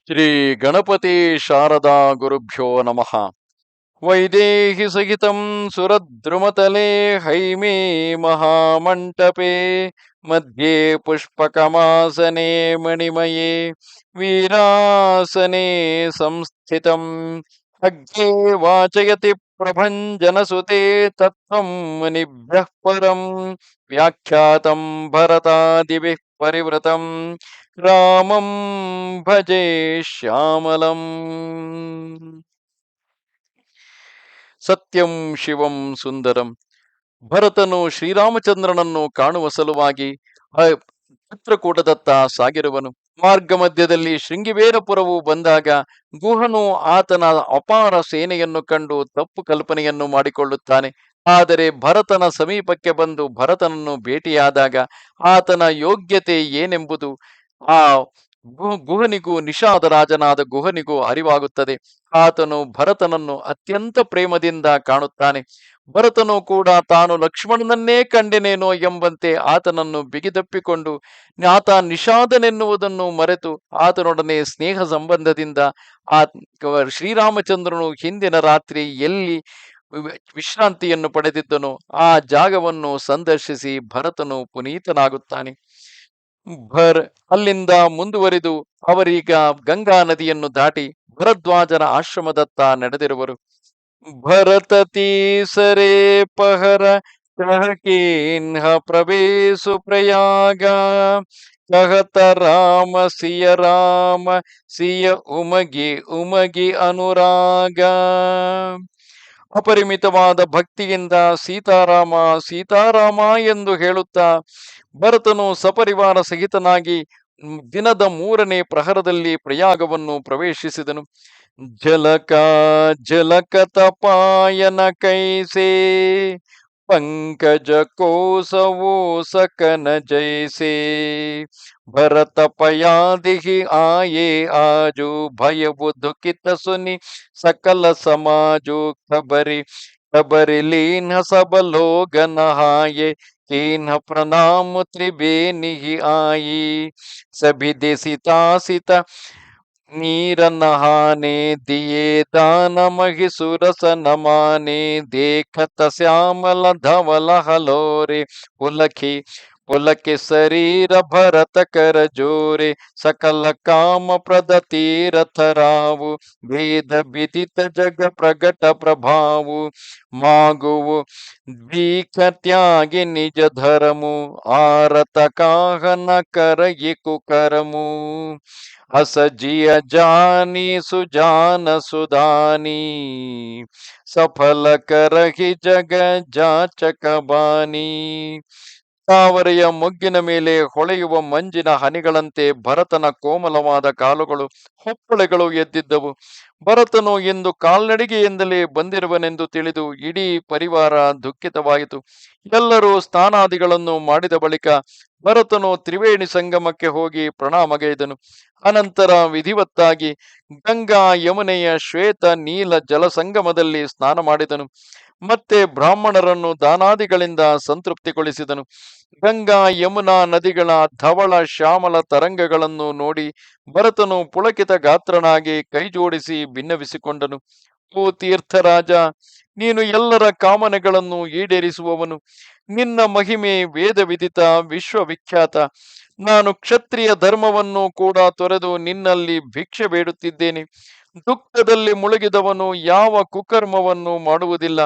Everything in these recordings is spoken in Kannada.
ಶ್ರೀ ಗಣಪತಿ ಶಾರದಾ ಗುರುಭ್ಯೋ ನಮಃ. ವೈದೇಹಿ ಸಹಿತಂ ಸುರದ್ರುಮತಲೆ ಹೈಮೇ ಮಹಾಮಂಟಪೆ ಮಧ್ಯೆ ಪುಷ್ಪಕಮಾಸನೆ ಮಣಿಮಯೇ ವೀರಾಸನೆ ಸಂಸ್ಥಿತಂ ಅಗ್ನೇ ವಾಚಯತಿ ಪ್ರಭಂಜನಸುತೆ ತತ್ವಂ ಮುನಿಭ್ಯಃ ಪರಂ ವ್ಯಾಖ್ಯಾತಂ ಭರತಾದಿಭಿಃ ಪರಿವೃತಂ ರಾಮಂ ಭಜೆ ಶ್ಯಾಮಲಂ. ಸತ್ಯಂ ಶಿವಂ ಸುಂದರಂ. ಭರತನು ಶ್ರೀರಾಮಚಂದ್ರನನ್ನು ಕಾಣುವ ಸಲುವಾಗಿ ಚಿತ್ರಕೂಟದತ್ತ ಸಾಗಿರುವನು. ಮಾರ್ಗ ಮಧ್ಯದಲ್ಲಿ ಶೃಂಗಿವೇರಪುರವು ಬಂದಾಗ ಗುಹನು ಆತನ ಅಪಾರ ಸೇನೆಯನ್ನು ಕಂಡು ತಪ್ಪು ಕಲ್ಪನೆಯನ್ನು ಮಾಡಿಕೊಳ್ಳುತ್ತಾನೆ. ಆದರೆ ಭರತನ ಸಮೀಪಕ್ಕೆ ಬಂದು ಭರತನನ್ನು ಭೇಟಿಯಾದಾಗ ಆತನ ಯೋಗ್ಯತೆ ಏನೆಂಬುದು ಆ ಗುಹನಿಗೂ ನಿಷಾದ ರಾಜನಾದ ಗುಹನಿಗೂ ಅರಿವಾಗುತ್ತದೆ. ಆತನು ಭರತನನ್ನು ಅತ್ಯಂತ ಪ್ರೇಮದಿಂದ ಕಾಣುತ್ತಾನೆ. ಭರತನು ಕೂಡ ತಾನು ಲಕ್ಷ್ಮಣನನ್ನೇ ಕಂಡೆನೇನೋ ಎಂಬಂತೆ ಆತನನ್ನು ಬಿಗಿದಪ್ಪಿಕೊಂಡು ಆತ ನಿಷಾದನೆನ್ನುವುದನ್ನು ಮರೆತು ಆತನೊಡನೆ ಸ್ನೇಹ ಸಂಬಂಧದಿಂದ ಶ್ರೀರಾಮಚಂದ್ರನು ಹಿಂದಿನ ರಾತ್ರಿ ಎಲ್ಲಿ ವಿಶ್ರಾಂತಿಯನ್ನು ಪಡೆದಿದ್ದನು ಆ ಜಾಗವನ್ನು ಸಂದರ್ಶಿಸಿ ಭರತನು ಪುನೀತನಾಗುತ್ತಾನೆ. ಅಲ್ಲಿಂದ ಮುಂದುವರಿದು ಅವರೀಗ ಗಂಗಾ ನದಿಯನ್ನು ದಾಟಿ ಭರದ್ವಾಜನ ಆಶ್ರಮದತ್ತ ನಡೆದಿರುವರು. ಭರತ ತೀಸರೆ ಪಹರ ಕಹಕೀನ್ಹ ಪ್ರವೇಶು ಪ್ರಯಾಗ ಕಹತ ರಾಮ ಸಿಯ ಉಮಗಿ ಉಮಗಿ ಅನುರಾಗ. ಅಪರಿಮಿತವಾದ ಭಕ್ತಿಯಿಂದ ಸೀತಾರಾಮ ಸೀತಾರಾಮ ಎಂದು ಹೇಳುತ್ತಾ ಭರತನು ಸಪರಿವಾರ ಸಹಿತನಾಗಿ ದಿನದ 3ನೇ ಪ್ರಹರದಲ್ಲಿ ಪ್ರಯಾಗವನ್ನು ಪ್ರವೇಶಿಸಿದನು. ಜಲಕ ತಪಾಯನ ಕೈಸೆ ಪಂಕಜ ಕೋಸವೋ ಸಕನ ಜೈಸೆ ಭರತ ಪಯಾದಿಹಿ ಆಯೇ ಆಜು ಭಯವು ದುಃಖಿತ ಸುನಿ ಸಕಲ ಸಮಾಜು ಖಬರಿ ಲೀನ್ ಸಬಲೋಗನ ಹಾಯೆ कीन्ह प्रणाम त्रिवेणी आई सभी देसितासित नीर नहाने दिए दान महिसुरस नमाने देखत श्यामल धवल हलोरे पुलके शरीर भरत कर जोरे सकल काम प्रद तीरथ रावु वेद विदित जग प्रगट प्रभावु मागुवु भीख त्यागी निज धर्मु आरत काहन कर कुकरमु हस जिय जानी सुजान सुदानी सफल करहि जग जाचक बानी. ತಾವರೆಯ ಮೊಗ್ಗಿನ ಮೇಲೆ ಹೊಳೆಯುವ ಮಂಜಿನ ಹನಿಗಳಂತೆ ಭರತನ ಕೋಮಲವಾದ ಕಾಲುಗಳು ಹೊಪ್ಪಳೆಗಳು ಎದ್ದಿದ್ದವು. ಭರತನು ಎಂದು ಕಾಲ್ನಡಿಗೆಯಿಂದಲೇ ಬಂದಿರುವನೆಂದು ತಿಳಿದು ಇಡೀ ಪರಿವಾರ ದುಃಖಿತವಾಯಿತು. ಎಲ್ಲರೂ ಸ್ನಾನಾದಿಗಳನ್ನು ಮಾಡಿದ ಬಳಿಕ ಭರತನು ತ್ರಿವೇಣಿ ಸಂಗಮಕ್ಕೆ ಹೋಗಿ ಪ್ರಣಾಮಗೈದನು. ಅನಂತರ ವಿಧಿವತ್ತಾಗಿ ಗಂಗಾ ಯಮುನೆಯ ಶ್ವೇತ ನೀಲ ಜಲಸಂಗಮದಲ್ಲಿ ಸ್ನಾನ ಮಾಡಿದನು. ಮತ್ತೆ ಬ್ರಾಹ್ಮಣರನ್ನು ದಾನಾದಿಗಳಿಂದ ಸಂತೃಪ್ತಿಗೊಳಿಸಿದನು. ಗಂಗಾ ಯಮುನಾ ನದಿಗಳ ಧವಳ ಶ್ಯಾಮಲ ತರಂಗಗಳನ್ನು ನೋಡಿ ಭರತನು ಪುಳಕಿತ ಗಾತ್ರನಾಗಿ ಕೈಜೋಡಿಸಿ ಭಿನ್ನವಿಸಿಕೊಂಡನು. ಓ ತೀರ್ಥರಾಜ, ನೀನು ಎಲ್ಲರ ಕಾಮನೆಗಳನ್ನು ಈಡೇರಿಸುವವನು. ನಿನ್ನ ಮಹಿಮೆ ವೇದ ವಿದಿತ ವಿಶ್ವವಿಖ್ಯಾತ. ನಾನು ಕ್ಷತ್ರಿಯ ಧರ್ಮವನ್ನು ಕೂಡ ತೊರೆದು ನಿನ್ನಲ್ಲಿ ಭಿಕ್ಷೆ ಬೇಡುತ್ತಿದ್ದೇನೆ. ದುಃಖದಲ್ಲಿ ಮುಳುಗಿದವನು ಯಾವ ಕುಕರ್ಮವನ್ನು ಮಾಡುವುದಿಲ್ಲ.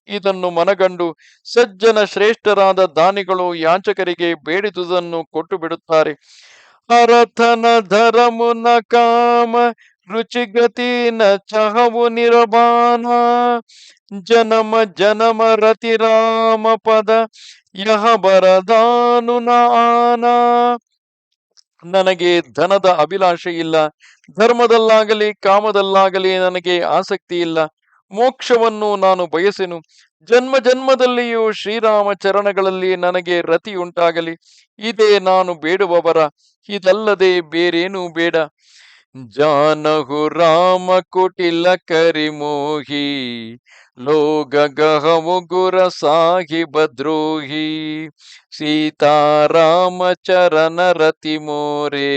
ಇದನ್ನು ಮನಗಂಡು ಸಜ್ಜನ ಶ್ರೇಷ್ಠರಾದ ದಾನಿಗಳು ಯಾಚಕರಿಗೆ ಬೇಡಿದುದನ್ನು ಕೊಟ್ಟು ಬಿಡುತ್ತಾರೆ. ಅರಥನ ಧರಮುನ ಕಾಮ ರುಚಿಗತಿ ನ ಚಹವು ನಿರಬಾನ ಜನಮ ಜನಮ ರತಿ ರಾಮ ಪದ ಯಹ ಬರದಾನು ಆನ. ನನಗೆ ಧನದ ಅಭಿಲಾಷೆ ಇಲ್ಲ, ಧರ್ಮದಲ್ಲಾಗಲಿ ಕಾಮದಲ್ಲಾಗಲಿ ನನಗೆ ಆಸಕ್ತಿ ಇಲ್ಲ. ಮೋಕ್ಷವನ್ನು ನಾನು ಬಯಸೆನು. ಜನ್ಮ ಜನ್ಮದಲ್ಲಿಯೂ ಶ್ರೀರಾಮ ಚರಣಗಳಲ್ಲಿ ನನಗೆ ರತಿಯುಂಟಾಗಲಿ. ಇದೇ ನಾನು ಬೇಡುವ ವರ, ಇದಲ್ಲದೆ ಬೇರೇನೂ ಬೇಡ. जानहु राम कुटिल करि मोही लोग गहमु गुर साहिब द्रोही सीता राम चरण रति मोरे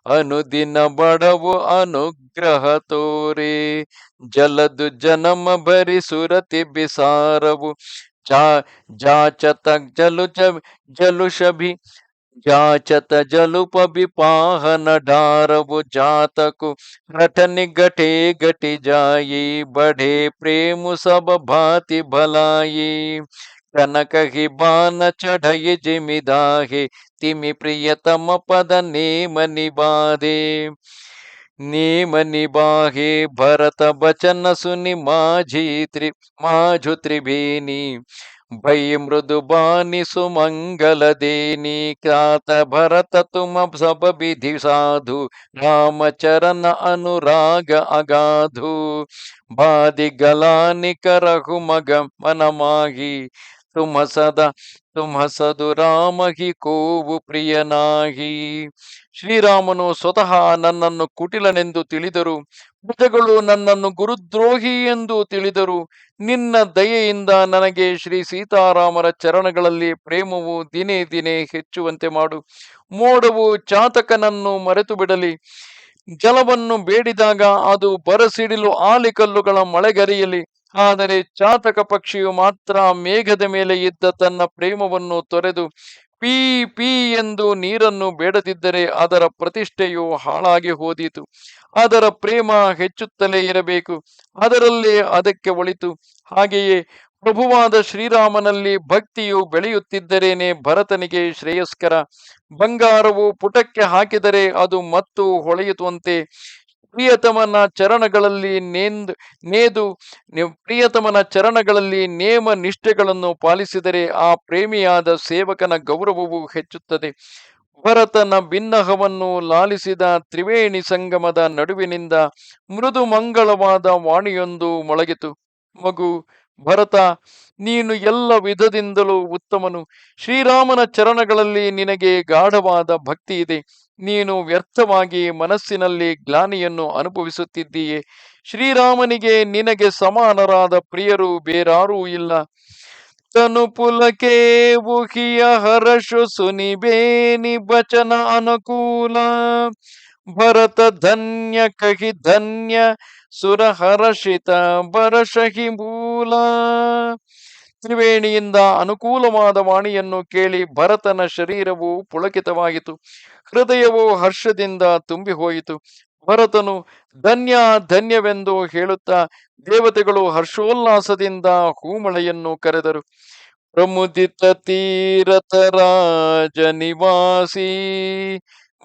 ಅನುದಿನ ಬಡವು ಅನುಗ್ರಹ ತೋರೆ. ಜಲದು ಜನಮ ಭರಿ ಸುರತಿ ಬಿಸಾರವು ಜಾ ಜಾಚತ ಜಲುಷಭಿ ಜಾಚತ ಜಲುಪ ಬಿಪಾಹನ ಢಾರವು ಜಾತಕು रटनि गठे गटि जाई बढ़े प्रेम सब भांति भलाई कनक ही बान चढ़ई जिमिदाहे तिमि प्रियतम पद नेम निबाधे नेम निबाहे भरत बचन सुनि माझु त्रिभेनी भई मृदु बानी सुमंगल देनी ख्यात भरत तुम सब विधि साधु राम चरण अनुराग अगाधु बादि गलानि करहु मग मन माही तुम सदु ರಾಮ ಹಿ ಕೋವು ಪ್ರಿಯನಾಗಿ. ಶ್ರೀರಾಮನು ಸ್ವತಃ ನನ್ನನ್ನು ಕುಟಿಲನೆಂದು ತಿಳಿದರು, ಪ್ರಜೆಗಳು ನನ್ನನ್ನು ಗುರುದ್ರೋಹಿ ಎಂದು ತಿಳಿದರು. ನಿನ್ನ ದಯೆಯಿಂದ ನನಗೆ ಶ್ರೀ ಸೀತಾರಾಮರ ಚರಣಗಳಲ್ಲಿ ಪ್ರೇಮವು ದಿನೇ ದಿನೇ ಹೆಚ್ಚುವಂತೆ ಮಾಡು. ಮೋಡವು ಚಾತಕನನ್ನು ಮರೆತು ಬಿಡಲಿ, ಜಲವನ್ನು ಬೇಡಿದಾಗ ಅದು ಬರಸಿಡಿಲು ಆಲಿಕಲ್ಲುಗಳ ಮಳೆಗರೆಯಲಿ. ಆದರೆ ಚಾತಕ ಪಕ್ಷಿಯು ಮಾತ್ರ ಮೇಘದ ಮೇಲೆ ಇದ್ದ ತನ್ನ ಪ್ರೇಮವನ್ನು ತೊರೆದು ಪೀ ಪೀ ಎಂದು ನೀರನ್ನು ಬೇಡದಿದ್ದರೆ ಅದರ ಪ್ರತಿಷ್ಠೆಯು ಹಾಳಾಗಿ ಹೋದೀತು. ಅದರ ಪ್ರೇಮ ಹೆಚ್ಚುತ್ತಲೇ ಇರಬೇಕು, ಅದರಲ್ಲೇ ಅದಕ್ಕೆ ಒಳಿತು. ಹಾಗೆಯೇ ಪ್ರಭುವಾದ ಶ್ರೀರಾಮನಲ್ಲಿ ಭಕ್ತಿಯು ಬೆಳೆಯುತ್ತಿದ್ದರೇನೆ ಭರತನಿಗೆ ಶ್ರೇಯಸ್ಕರ. ಬಂಗಾರವು ಪುಟಕ್ಕೆ ಹಾಕಿದರೆ ಅದು ಮತ್ತು ಹೊಳೆಯುತ್ತಂತೆ. ಪ್ರಿಯತಮನ ಚರಣಗಳಲ್ಲಿ ಪ್ರಿಯತಮನ ಚರಣಗಳಲ್ಲಿ ನೇಮ ನಿಷ್ಠೆಗಳನ್ನು ಪಾಲಿಸಿದರೆ ಆ ಪ್ರೇಮಿಯಾದ ಸೇವಕನ ಗೌರವವು ಹೆಚ್ಚುತ್ತದೆ. ಭರತನ ಬಿನ್ನಹವನ್ನು ಲಾಲಿಸಿದ ತ್ರಿವೇಣಿ ಸಂಗಮದ ನಡುವಿನಿಂದ ಮೃದು ಮಂಗಳವಾದ ವಾಣಿಯೊಂದು ಮೊಳಗಿತು. ಮಗು ಭರತ, ನೀನು ಎಲ್ಲ ವಿಧದಿಂದಲೂ ಉತ್ತಮನು. ಶ್ರೀರಾಮನ ಚರಣಗಳಲ್ಲಿ ನಿನಗೆ ಗಾಢವಾದ ಭಕ್ತಿ ಇದೆ. ನೀನು ವ್ಯರ್ಥವಾಗಿ ಮನಸ್ಸಿನಲ್ಲಿ ಗ್ಲಾನಿಯನ್ನು ಅನುಭವಿಸುತ್ತಿದ್ದೀಯೆ. ಶ್ರೀರಾಮನಿಗೆ ನಿನಗೆ ಸಮಾನರಾದ ಪ್ರಿಯರು ಬೇರಾರೂ ಇಲ್ಲ. ತನು ಪುಲಕೆ ವುಹಿಯ ಹರಷು ಸುನಿಬೇನಿ ಬಚನ ಅನುಕೂಲ ಭರತ ಧನ್ಯ ಕಹಿ ಧನ್ಯ ಸುರ ಹರ್ಷಿತ ಬರಷಹಿ ಮೂಲ. ತ್ರಿವೇಣಿಯಿಂದ ಅನುಕೂಲವಾದ ವಾಣಿಯನ್ನು ಕೇಳಿ ಭರತನ ಶರೀರವು ಪುಳಕಿತವಾಯಿತು, ಹೃದಯವು ಹರ್ಷದಿಂದ ತುಂಬಿ ಹೋಯಿತು. ಭರತನು ಧನ್ಯ ಧನ್ಯವೆಂದು ಹೇಳುತ್ತಾ ದೇವತೆಗಳು ಹರ್ಷೋಲ್ಲಾಸದಿಂದ ಹೂಮಳೆಯನ್ನು ಕರೆದರು. ಪ್ರಮುದಿತ ತೀರಥ ರಾಜ ನಿವಾಸಿ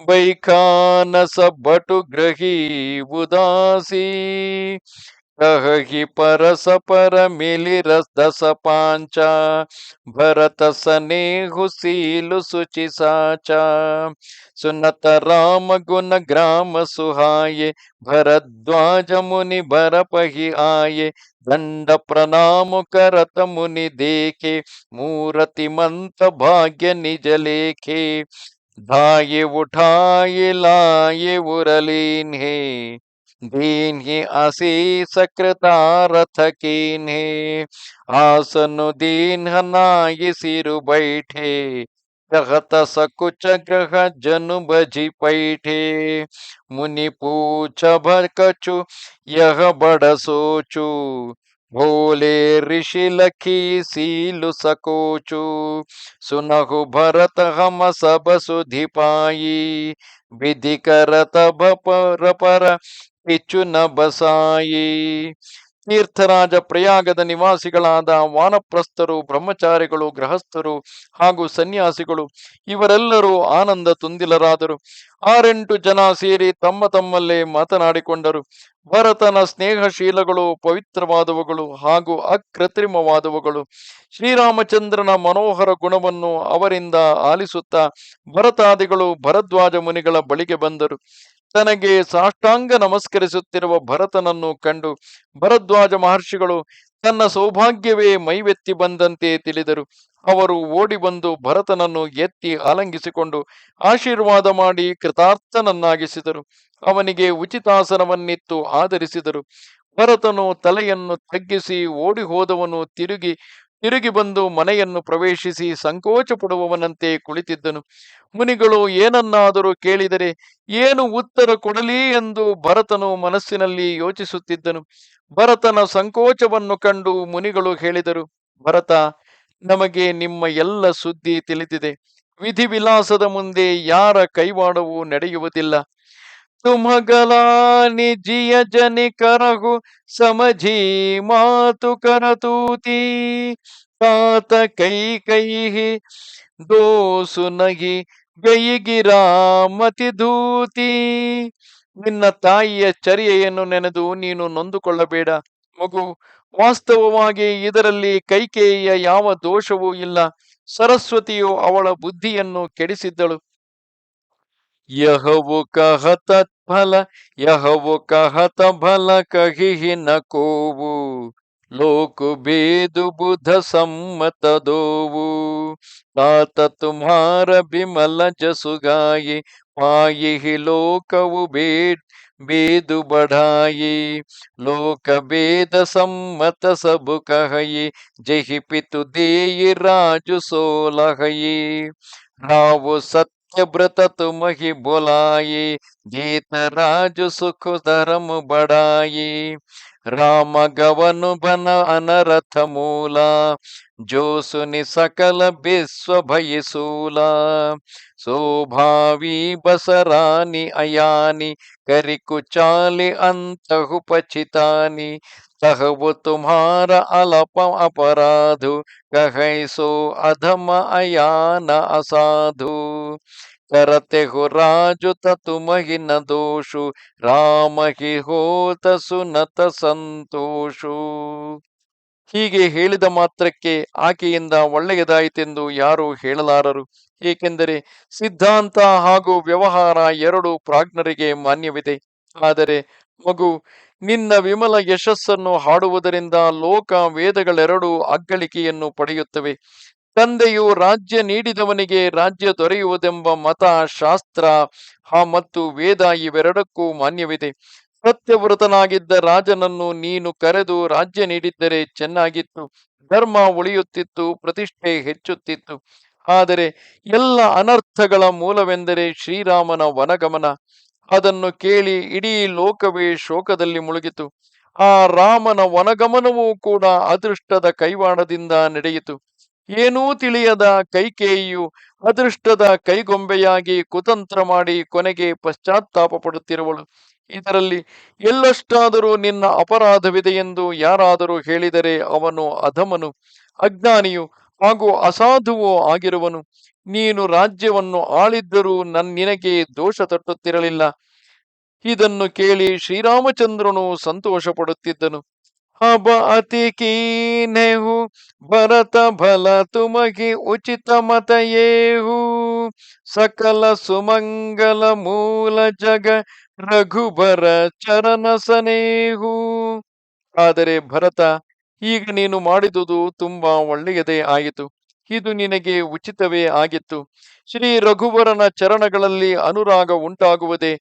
ಬೈಖಾನಸ ಬಟು ಗ್ರಹಿ ಉದಾಸಿ ಕಹಿ ಪರಸ ಪರ ಮಿಲಿರಸ್ ದಸ ಪಾಂಚ ಭರತ ಸನೇಹು ಸೀಲು ಶುಚಿ ಸಾಚ ಸುನತ ರಾಮ ಗುಣ ಗ್ರಾಮ ಸುಹಾಯೆ ಭರದ್ವಾಜ ಮುನಿ ಭರ ಪಹಿ ಆಯೆ ದಂಡ ಪ್ರಣಾಮ ಕರತ ಮುನಿ ದೇಖೆ ಮೂರತಿ ಮಂತ ಭಾಗ್ಯ ನಿಜ ಲೇಖೆ धाये उठाये लाये उरलीन्हे दीन्हि आशीष कृतारथ कीन्हे आसनु दीन्ह नाय सिरु बैठे कहत सकुच ग्रह जनु बजी पैठे मुनि पूछ भकछु यह बड़ सोचु भोले ऋषि लखी सीलु सकोचु सुनहु भरत हम सब सुधि पाई विधि करत पर पर ಕಿಚ್ಚು ನ ಬಸಾಯಿ. ತೀರ್ಥರಾಜ ಪ್ರಯಾಗದ ನಿವಾಸಿಗಳಾದ ವಾನಪ್ರಸ್ಥರು, ಬ್ರಹ್ಮಚಾರಿಗಳು, ಗೃಹಸ್ಥರು ಹಾಗೂ ಸನ್ಯಾಸಿಗಳು ಇವರೆಲ್ಲರೂ ಆನಂದ ತುಂದಿಲರಾದರು. 6-8 ಜನ ಸೇರಿ ತಮ್ಮ ತಮ್ಮಲ್ಲೇ ಮಾತನಾಡಿಕೊಂಡರು. ಭರತನ ಸ್ನೇಹಶೀಲಗಳು, ಪವಿತ್ರವಾದವುಗಳು ಹಾಗೂ ಅಕೃತ್ರಿಮವಾದವುಗಳು. ಶ್ರೀರಾಮಚಂದ್ರನ ಮನೋಹರ ಗುಣವನ್ನು ಅವರಿಂದ ಆಲಿಸುತ್ತಾ ಭರತಾದಿಗಳು ಭರದ್ವಾಜ ಮುನಿಗಳ ಬಳಿಗೆ ಬಂದರು. ತನಗೆ ಸಾಷ್ಟಾಂಗ ನಮಸ್ಕರಿಸುತ್ತಿರುವ ಭರತನನ್ನು ಕಂಡು ಭರದ್ವಾಜ ಮಹರ್ಷಿಗಳು ತನ್ನ ಸೌಭಾಗ್ಯವೇ ಮೈವೆತ್ತಿ ಬಂದಂತೆ ತಿಳಿದರು. ಅವರು ಓಡಿ ಬಂದು ಭರತನನ್ನು ಎತ್ತಿ ಆಲಂಗಿಸಿಕೊಂಡು ಆಶೀರ್ವಾದ ಮಾಡಿ ಕೃತಾರ್ಥನನ್ನಾಗಿಸಿದರು. ಅವನಿಗೆ ಉಚಿತಾಸನವನ್ನಿತ್ತು ಆದರಿಸಿದರು. ಭರತನು ತಲೆಯನ್ನು ತಗ್ಗಿಸಿ ಓಡಿ ಹೋದವನು ತಿರುಗಿ ತಿರುಗಿ ಬಂದು ಮನೆಯನ್ನು ಪ್ರವೇಶಿಸಿ ಸಂಕೋಚ ಪಡುವವನಂತೆ ಕುಳಿತಿದ್ದನು. ಮುನಿಗಳು ಏನನ್ನಾದರೂ ಕೇಳಿದರೆ ಏನು ಉತ್ತರ ಕೊಡಲಿ ಎಂದು ಭರತನು ಮನಸ್ಸಿನಲ್ಲಿ ಯೋಚಿಸುತ್ತಿದ್ದನು. ಭರತನ ಸಂಕೋಚವನ್ನು ಕಂಡು ಮುನಿಗಳು ಹೇಳಿದರು, ಭರತ, ನಮಗೆ ನಿಮ್ಮ ಎಲ್ಲ ಸುದ್ದಿ ತಿಳಿದಿದೆ. ವಿಧಿವಿಲಾಸದ ಮುಂದೆ ಯಾರ ಕೈವಾಡವೂ ನಡೆಯುವುದಿಲ್ಲ. ತುಮಗಲಾನಿ ಜಿಯ ಜನಿ ಕರಹು ಸಮझी ಮಾತು ಕರತೂತಿ ತಾತ ಕೈ ಕೈ ದೋಸು ನಗಿ ಗೈಗಿರಾಮತಿ ಧೂತಿ. ನಿನ್ನ ತಾಯಿಯ ಚರ್ಯೆಯನ್ನು ನೆನೆದು ನೀನು ನೊಂದುಕೊಳ್ಳಬೇಡ ಮಗು. ವಾಸ್ತವವಾಗಿ ಇದರಲ್ಲಿ ಕೈಕೇಯಿಯ ಯಾವ ದೋಷವೂ ಇಲ್ಲ. ಸರಸ್ವತಿಯು ಅವಳ ಬುದ್ಧಿಯನ್ನು ಕೆಡಿಸಿದ್ದಳು. ಯಹವು ಕಹತ ಫಲ ಯಹವು ಕಹತ ಫಲ ಕಹಿಹಿ ನ ಕೋವು ಲೋಕು ಬೇದು ಬುಧ ಸಮ್ಮತ ದೋವು तात तुम्हार बिमल जसु गाये पाये ही लोकವು ಬೇದು बढ़ाये लोक ಬೇದ ಸಮ್ಮತ ಸಬು ಕಹಯಿ ಜಹಿ ಪಿತು ದೇಯಿ ರಾಜು ಸೋಲಹಯಿ राव सत्यव्रत तुम ही बोलाये जीत राजु सुख धर्म बढ़ाये राम गवन बन अनरथ मूला जो सुनि सकल विश्व भय सूला शोभावी बसरानी अयानी करि कुचाली अंतहु पचितानी तहु तुम्हारा अलप अपराधु कहे सो अधम अयान असाधु करते हो राजु तुम ही न दोषु राम ही होत सुनत ಸಂತೋಷು. ಹೀಗೆ ಹೇಳಿದ ಮಾತ್ರಕ್ಕೆ ಆಕೆಯಿಂದ ಒಳ್ಳೆಯದಾಯಿತೆಂದು ಯಾರೂ ಹೇಳಲಾರರು. ಏಕೆಂದರೆ ಸಿದ್ಧಾಂತ ಹಾಗೂ ವ್ಯವಹಾರ ಎರಡು ಪ್ರಾಜ್ಞರಿಗೆ ಮಾನ್ಯವಿದೆ. ಆದರೆ ಮಗು, ನಿನ್ನ ವಿಮಲ ಯಶಸ್ಸನ್ನು ಹಾಡುವುದರಿಂದ ಲೋಕ ವೇದಗಳೆರಡೂ ಅಗ್ಗಳಿಕೆಯನ್ನು ಪಡೆಯುತ್ತವೆ. ತಂದೆಯು ರಾಜ್ಯ ನೀಡಿದವನಿಗೆ ರಾಜ್ಯ ದೊರೆಯುವುದೆಂಬ ಮತ ಶಾಸ್ತ್ರ ಮತ್ತು ವೇದ ಇವೆರಡಕ್ಕೂ ಮಾನ್ಯವಿದೆ. ಸತ್ಯವೃತನಾಗಿದ್ದ ರಾಜನನ್ನು ನೀನು ಕರೆದು ರಾಜ್ಯ ನೀಡಿದ್ದರೆ ಚೆನ್ನಾಗಿತ್ತು. ಧರ್ಮ ಉಳಿಯುತ್ತಿತ್ತು, ಪ್ರತಿಷ್ಠೆ ಹೆಚ್ಚುತ್ತಿತ್ತು. ಆದರೆ ಎಲ್ಲ ಅನರ್ಥಗಳ ಮೂಲವೆಂದರೆ ಶ್ರೀರಾಮನ ವನಗಮನ. ಅದನ್ನು ಕೇಳಿ ಇಡೀ ಲೋಕವೇ ಶೋಕದಲ್ಲಿ ಮುಳುಗಿತು. ಆ ರಾಮನ ವನಗಮನವೂ ಕೂಡ ಅದೃಷ್ಟದ ಕೈವಾಡದಿಂದ ನಡೆಯಿತು. ಏನೂ ತಿಳಿಯದ ಕೈಕೇಯಿಯು ಅದೃಷ್ಟದ ಕೈಗೊಂಬೆಯಾಗಿ ಕುತಂತ್ರ ಮಾಡಿ ಕೊನೆಗೆ ಪಶ್ಚಾತ್ತಾಪ ಪಡುತ್ತಿರುವಳು. ಇದರಲ್ಲಿ ಎಲ್ಲಷ್ಟಾದರೂ ನಿನ್ನ ಅಪರಾಧವಿದೆ ಎಂದು ಯಾರಾದರೂ ಹೇಳಿದರೆ ಅವನು ಅಧಮನು, ಅಜ್ಞಾನಿಯು ಹಾಗೂ ಅಸಾಧುವೂ ಆಗಿರುವನು. ನೀನು ರಾಜ್ಯವನ್ನು ಆಳಿದ್ದರೂ ನಿನಗೆ ದೋಷ ತಟ್ಟುತ್ತಿರಲಿಲ್ಲ. ಇದನ್ನು ಕೇಳಿ ಶ್ರೀರಾಮಚಂದ್ರನು ಸಂತೋಷ ಪಡುತ್ತಿದ್ದನು. अब अति कीन्हेहु भरत भल तुमहि उचित मत येहु सकल ಸುಮಂಗಲ ಮೂಲ ಜಗ ರಘುಬರ ಚರಣ ಸನೇಹು. ಆದರೆ ಭರತ, ಈಗ ನೀನು ಮಾಡಿದುದು ತುಂಬಾ ಒಳ್ಳೆಯದೇ ಆಯಿತು. ಇದು ನಿನಗೆ ಉಚಿತವೇ ಆಗಿತ್ತು. ಶ್ರೀ ರಘುವರನ ಚರಣಗಳಲ್ಲಿ ಅನುರಾಗ ಉಂಟಾಗುವುದೇ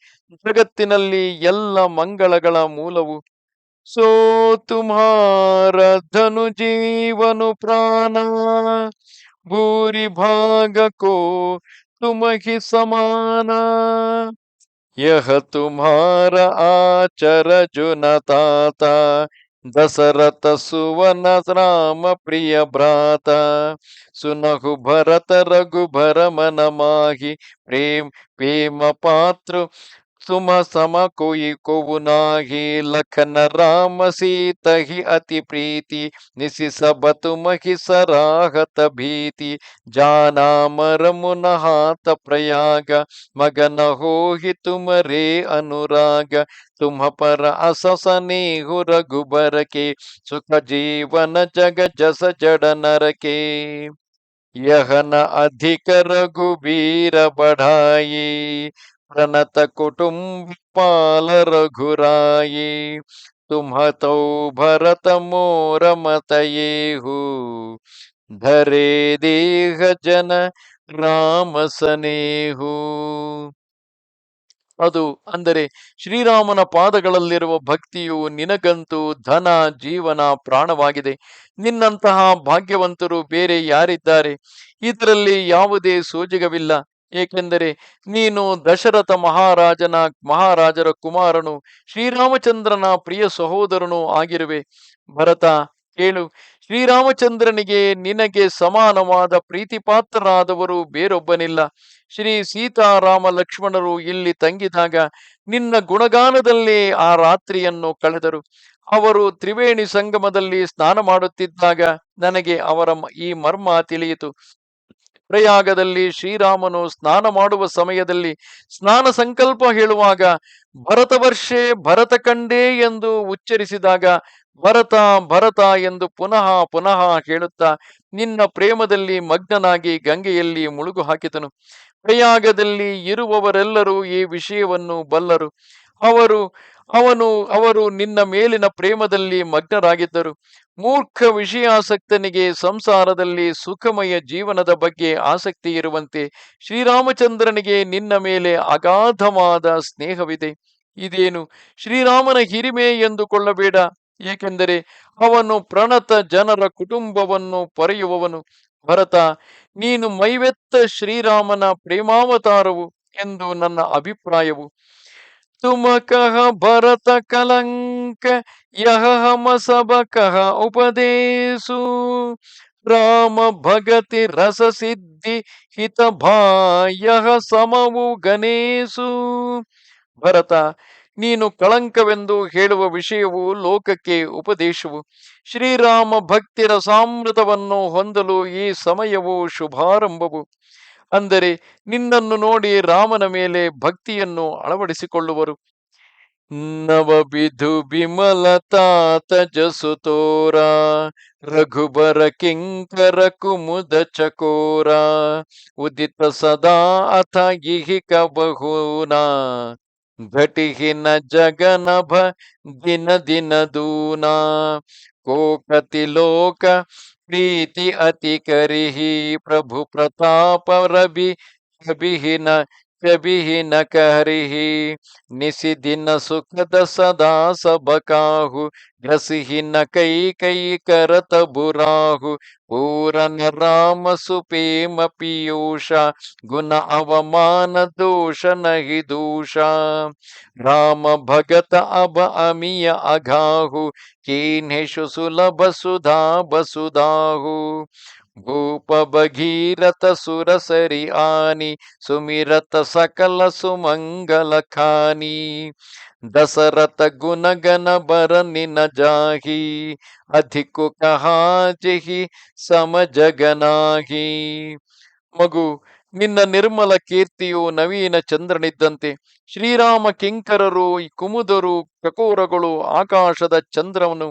ಜಗತ್ತಿನಲ್ಲಿ ಎಲ್ಲ ಮಂಗಳಗಳ ಮೂಲವು. सो तुम्हारा धनु जीवन प्राण भूरि भाग को तुम ही समाना यह तुम्हारा आचर जुन ताता दशरथ सुवन राम प्रिय भ्राता सुनहु भरत रघुबर मन माहि प्रेम प्रेम पात्र तुम सम कोई कोउ नाही लखन राम सीता ही अति प्रीति निसि सब तुम ही सराहत भीति जाना मर मुन हाथ प्रयाग मगन हो ही तुम रे अनुराग तुम पर अस स्नेहु रघुबर के सुख जीवन जग जस जड़ नर के यह न अधिक रघुबीर बढ़ाई प्रणत कुटुंब पाल रघुराई तुम तो भरत मोर मत येहु धरे देह जन राम सनेहु. ಅದು ಅಂದರೆ ಶ್ರೀರಾಮನ ಪಾದಗಳಲ್ಲಿರುವ ಭಕ್ತಿಯು ನಿನಗಂತೂ ಧನ ಜೀವನ ಪ್ರಾಣವಾಗಿದೆ. ನಿನ್ನಂತಹ ಭಾಗ್ಯವಂತರು ಬೇರೆ ಯಾರಿದ್ದಾರೆ? ಇದರಲ್ಲಿ ಯಾವುದೇ ಸೋಜಿಗವಿಲ್ಲ. ಏಕೆಂದರೆ ನೀನು ದಶರಥ ಮಹಾರಾಜರ ಕುಮಾರನು, ಶ್ರೀರಾಮಚಂದ್ರನ ಪ್ರಿಯ ಸಹೋದರನೂ ಆಗಿರುವೆ. ಭರತ, ಕೇಳು, ಶ್ರೀರಾಮಚಂದ್ರನಿಗೆ ನಿನಗೆ ಸಮಾನವಾದ ಪ್ರೀತಿಪಾತ್ರರಾದವರು ಬೇರೊಬ್ಬನಿಲ್ಲ. ಶ್ರೀ ಸೀತಾರಾಮ ಲಕ್ಷ್ಮಣರು ಇಲ್ಲಿ ತಂಗಿದಾಗ ನಿನ್ನ ಗುಣಗಾನದಲ್ಲಿ ಆ ರಾತ್ರಿಯನ್ನು ಕಳೆದರು. ಅವರು ತ್ರಿವೇಣಿ ಸಂಗಮದಲ್ಲಿ ಸ್ನಾನ ಮಾಡುತ್ತಿದ್ದಾಗ ನನಗೆ ಈ ಮರ್ಮ ತಿಳಿಯಿತು. ಪ್ರಯಾಗದಲ್ಲಿ ಶ್ರೀರಾಮನು ಸ್ನಾನ ಮಾಡುವ ಸಮಯದಲ್ಲಿ ಸ್ನಾನ ಸಂಕಲ್ಪ ಹೇಳುವಾಗ ಭರತ ವರ್ಷೆ ಭರತ ಕಂಡೇ ಎಂದು ಉಚ್ಚರಿಸಿದಾಗ ಭರತ ಭರತ ಎಂದು ಪುನಃ ಪುನಃ ಹೇಳುತ್ತಾ ನಿನ್ನ ಪ್ರೇಮದಲ್ಲಿ ಮಗ್ನನಾಗಿ ಗಂಗೆಯಲ್ಲಿ ಮುಳುಗು ಹಾಕಿದನು. ಪ್ರಯಾಗದಲ್ಲಿ ಇರುವವರೆಲ್ಲರೂ ಈ ವಿಷಯವನ್ನು ಬಲ್ಲರು. ಅವರು ಅವರು ನಿನ್ನ ಮೇಲಿನ ಪ್ರೇಮದಲ್ಲಿ ಮಗ್ನರಾಗಿದ್ದರು. ಮೂರ್ಖ ವಿಷಯಾಸಕ್ತನಿಗೆ ಸಂಸಾರದಲ್ಲಿ ಸುಖಮಯ ಜೀವನದ ಬಗ್ಗೆ ಆಸಕ್ತಿ ಇರುವಂತೆ ಶ್ರೀರಾಮಚಂದ್ರನಿಗೆ ನಿನ್ನ ಮೇಲೆ ಅಗಾಧವಾದ ಸ್ನೇಹವಿದೆ. ಇದೇನು ಶ್ರೀರಾಮನ ಹಿರಿಮೆ ಎಂದುಕೊಳ್ಳಬೇಡ. ಏಕೆಂದರೆ ಅವನು ಪ್ರಣತ ಜನರ ಕುಟುಂಬವನ್ನು ಪೊರೆಯುವವನು. ಭರತ, ನೀನು ಮೈವೆತ್ತ ಶ್ರೀರಾಮನ ಪ್ರೇಮಾವತಾರವು ಎಂದು ನನ್ನ ಅಭಿಪ್ರಾಯವು. ತುಮ ಕಹ ಭರತ ಕಲಂಕ ಯಹ ಹಮ ಸಬ ಕಹ ಉಪದೇಶು ರಾಮ ಭಗತಿ ರಸ ಸಿದ್ಧಿ ಹಿತ ಭಾಯಃ ಸಮವು ಗಣೇಶು. ಭರತ, ನೀನು ಕಳಂಕವೆಂದು ಹೇಳುವ ವಿಷಯವು ಲೋಕಕ್ಕೆ ಉಪದೇಶವು. ಶ್ರೀರಾಮ ಭಕ್ತಿ ರಸಾಮೃತವನ್ನು ಹೊಂದಲು ಈ ಸಮಯವು ಶುಭಾರಂಭವು. ಅಂದರೆ ನಿನ್ನನ್ನು ನೋಡಿ ರಾಮನ ಮೇಲೆ ಭಕ್ತಿಯನ್ನು ಅಳವಡಿಸಿಕೊಳ್ಳುವರು. ನವಬಿಧು ಬಿಮಲತಾತ ಜಸುತೋರ ರಘುಬರ ಕಿಂಕರ ಕುಮುದ ಚಕೋರ ಉದಿತ ಸದಾ ಅಥ ಇಹಿಕ ಬಹುನಾ ಘಟಿಹಿನ ಜಗನಭ ದಿನ ದಿನ ದೂನಾ ಕೋಕತಿ ಲೋಕ ಪ್ರೀತಿ ಅತಿ ಕರಿಹಿ ಪ್ರಭು ಪ್ರತಾಪ ರವಿ ಕಬಿಹಿನ ಕಬಿಹಿನ ಕರಿಹಿ ನಿಸಿ ದಿನ ಸುಖದ ಸದಾ ಸಬಕಾಹು ಗ್ರಸಿಹಿನ ಕೈ ಕೈ ಕರತ ಬುರಾಹು ಪೂರನ ರಾಮ ಸುಪೇಮ ಪಿಯೂಷ ಗುಣ ಅವಮಾನ ದೋಷ ನಹಿ ದೂಷ ರಾಮ ಭಗತ ಅಬ ಅಮಿಯ ಅಘಾಹು ಕೀನ್ಹೇಶು ಸುಲಭ ಸುಧಾ ಬಸುಧಾಹು ಭೂಪ ಭಗೀರಥ ಸುರಸರಿ ಆನಿ ಸುಮಿರತ ಸಕಲ ಸುಮಂಗಲ ಖಾನಿ ದಶರಥ ಗುಣಗನ ಬರ ನಿನ ಜಾಹಿ ಅಧಿಕು ಕಹಾ ಜಹಿ ಸಮ ಜಗನಾಹಿ. ಮಗು, ನಿನ್ನ ನಿರ್ಮಲ ಕೀರ್ತಿಯು ನವೀನ ಚಂದ್ರನಿದ್ದಂತೆ. ಶ್ರೀರಾಮ ಕಿಂಕರರು ಕುಮುದರು ಕಕೋರಗಳು ಆಕಾಶದ ಚಂದ್ರನು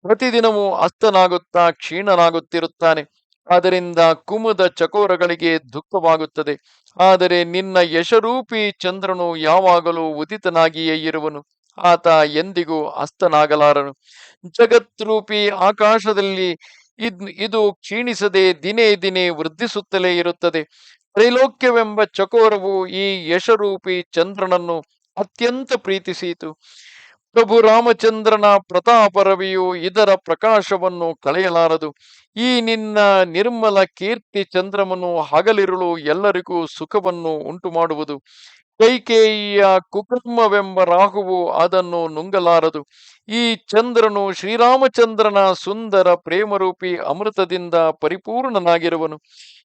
ಪ್ರತಿದಿನವೂ ಅಸ್ತನಾಗುತ್ತಾ ಕ್ಷೀಣನಾಗುತ್ತಿರುತ್ತಾನೆ. ಆದ್ದರಿಂದ ಕುಮುದ ಚಕೋರಗಳಿಗೆ ದುಃಖವಾಗುತ್ತದೆ. ಆದರೆ ನಿನ್ನ ಯಶರೂಪಿ ಚಂದ್ರನು ಯಾವಾಗಲೂ ಉದಿತನಾಗಿಯೇ ಇರುವನು. ಆತ ಎಂದಿಗೂ ಅಸ್ತನಾಗಲಾರನು. ಜಗತ್ರೂಪಿ ಆಕಾಶದಲ್ಲಿ ಇದು ಕ್ಷೀಣಿಸದೆ ದಿನೇ ದಿನೇ ವೃದ್ಧಿಸುತ್ತಲೇ ಇರುತ್ತದೆ. ತ್ರೈಲೋಕ್ಯವೆಂಬ ಚಕೋರವು ಈ ಯಶರೂಪಿ ಚಂದ್ರನನ್ನು ಅತ್ಯಂತ ಪ್ರೀತಿಸಿತು. ಪ್ರಭು ರಾಮಚಂದ್ರನ ಪ್ರತಾಪರವಿಯು ಇದರ ಪ್ರಕಾಶವನ್ನು ಕಳೆಯಲಾರದು. ಈ ನಿನ್ನ ನಿರ್ಮಲ ಕೀರ್ತಿ ಚಂದ್ರಮನು ಹಗಲಿರುಳು ಎಲ್ಲರಿಗೂ ಸುಖವನ್ನು ಉಂಟು ಮಾಡುವುದು. ಕೈಕೇಯಿಯ ಕುಕರ್ಮವೆಂಬ ರಾಹುವು ಅದನ್ನು ನುಂಗಲಾರದು. ಈ ಚಂದ್ರನು ಶ್ರೀರಾಮಚಂದ್ರನ ಸುಂದರ ಪ್ರೇಮರೂಪಿ ಅಮೃತದಿಂದ ಪರಿಪೂರ್ಣನಾಗಿರುವನು.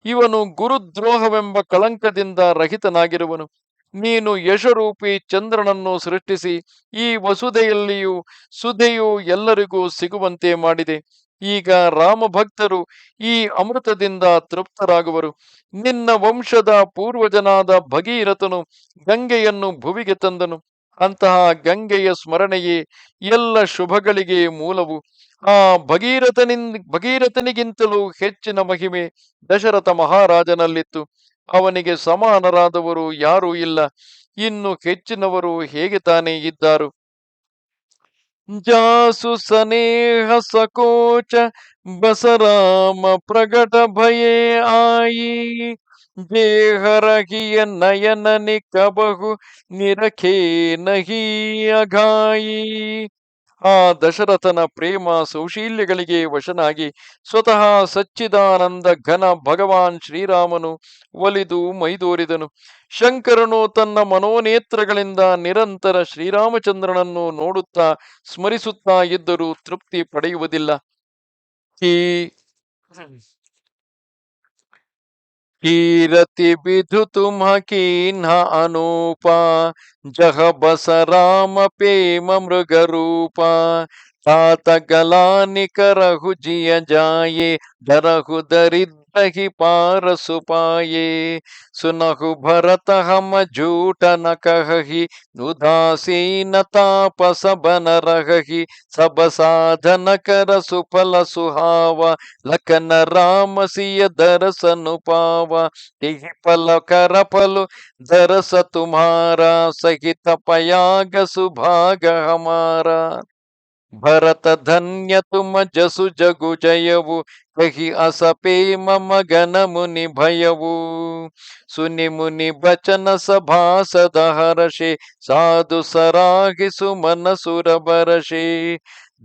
ಇವನು ಗುರುದ್ರೋಹವೆಂಬ ಕಳಂಕದಿಂದ ರಹಿತನಾಗಿರುವನು. ನೀನು ಯಶರೂಪಿ ಚಂದ್ರನನ್ನು ಸೃಷ್ಟಿಸಿ ಈ ವಸುದೆಯಲ್ಲಿಯೂ ಸುಧೆಯು ಎಲ್ಲರಿಗೂ ಸಿಗುವಂತೆ ಮಾಡಿದೆ. ಈಗ ರಾಮಭಕ್ತರು ಈ ಅಮೃತದಿಂದ ತೃಪ್ತರಾಗುವರು. ನಿನ್ನ ವಂಶದ ಪೂರ್ವಜನಾದ ಭಗೀರಥನು ಗಂಗೆಯನ್ನು ಭುವಿಗೆ ತಂದನು. ಅಂತಹ ಗಂಗೆಯ ಸ್ಮರಣೆಯೇ ಎಲ್ಲ ಶುಭಗಳಿಗೆ ಮೂಲವು. ಆ ಭಗೀರಥನಿಗಿಂತಲೂ ಹೆಚ್ಚಿನ ಮಹಿಮೆ ದಶರಥ ಮಹಾರಾಜನಲ್ಲಿತ್ತು. ಅವನಿಗೆ ಸಮಾನರಾದವರು ಯಾರೂ ಇಲ್ಲ. ಇನ್ನು ಹೆಚ್ಚಿನವರು ಹೇಗೆ ತಾನೇ ಇದ್ದಾರು? ಜಾಸು ಸನೇಹ ಸಕೋಚ ಬಸರಾಮ ಪ್ರಗಟ ಭಯೇ ಆಯಿ ದೇಹರಹಿಯ ನಯನನಿ ಕಬಹು ನಿರಖೇ ನಹಿ ಅಘಾಯಿ. ಆ ದಶರಥನ ಪ್ರೇಮ ಸೌಶೀಲ್ಯಗಳಿಗೆ ವಶನಾಗಿ ಸ್ವತಃ ಸಚ್ಚಿದಾನಂದ ಘನ ಭಗವಾನ್ ಶ್ರೀರಾಮನು ಒಲಿದು ಮೈದೋರಿದನು. ಶಂಕರನು ತನ್ನ ಮನೋನೇತ್ರಗಳಿಂದ ನಿರಂತರ ಶ್ರೀರಾಮಚಂದ್ರನನ್ನು ನೋಡುತ್ತಾ ಸ್ಮರಿಸುತ್ತಾ ಇದ್ದರೂ ತೃಪ್ತಿ ಪಡೆಯುವುದಿಲ್ಲ. ಈ कीरति विधु तुम कीन्हा अनूपा, जह बस राम पेम मृग रूपा, तात गलानि करहु जिय जाये, डरहु दरिद्रहि पार सुपाये, सुनहु भरत हम झूठ न कहहि, उदासीन तापस बन रहहि, सब साधन कर सुफल सुहावा, लखन राम सिय दरसनु पावा, तिहि पल कर पल दरस तुम्हारा, सहित पयाग सुभाग हमारा. भरत धन्य तुम जसु जगु जयवु, कही असपे मम गन मुनि भयवु, सुनि मुनि बचन सभा सदा हर्षे, साधु सराहि सुमन सुर बरषे.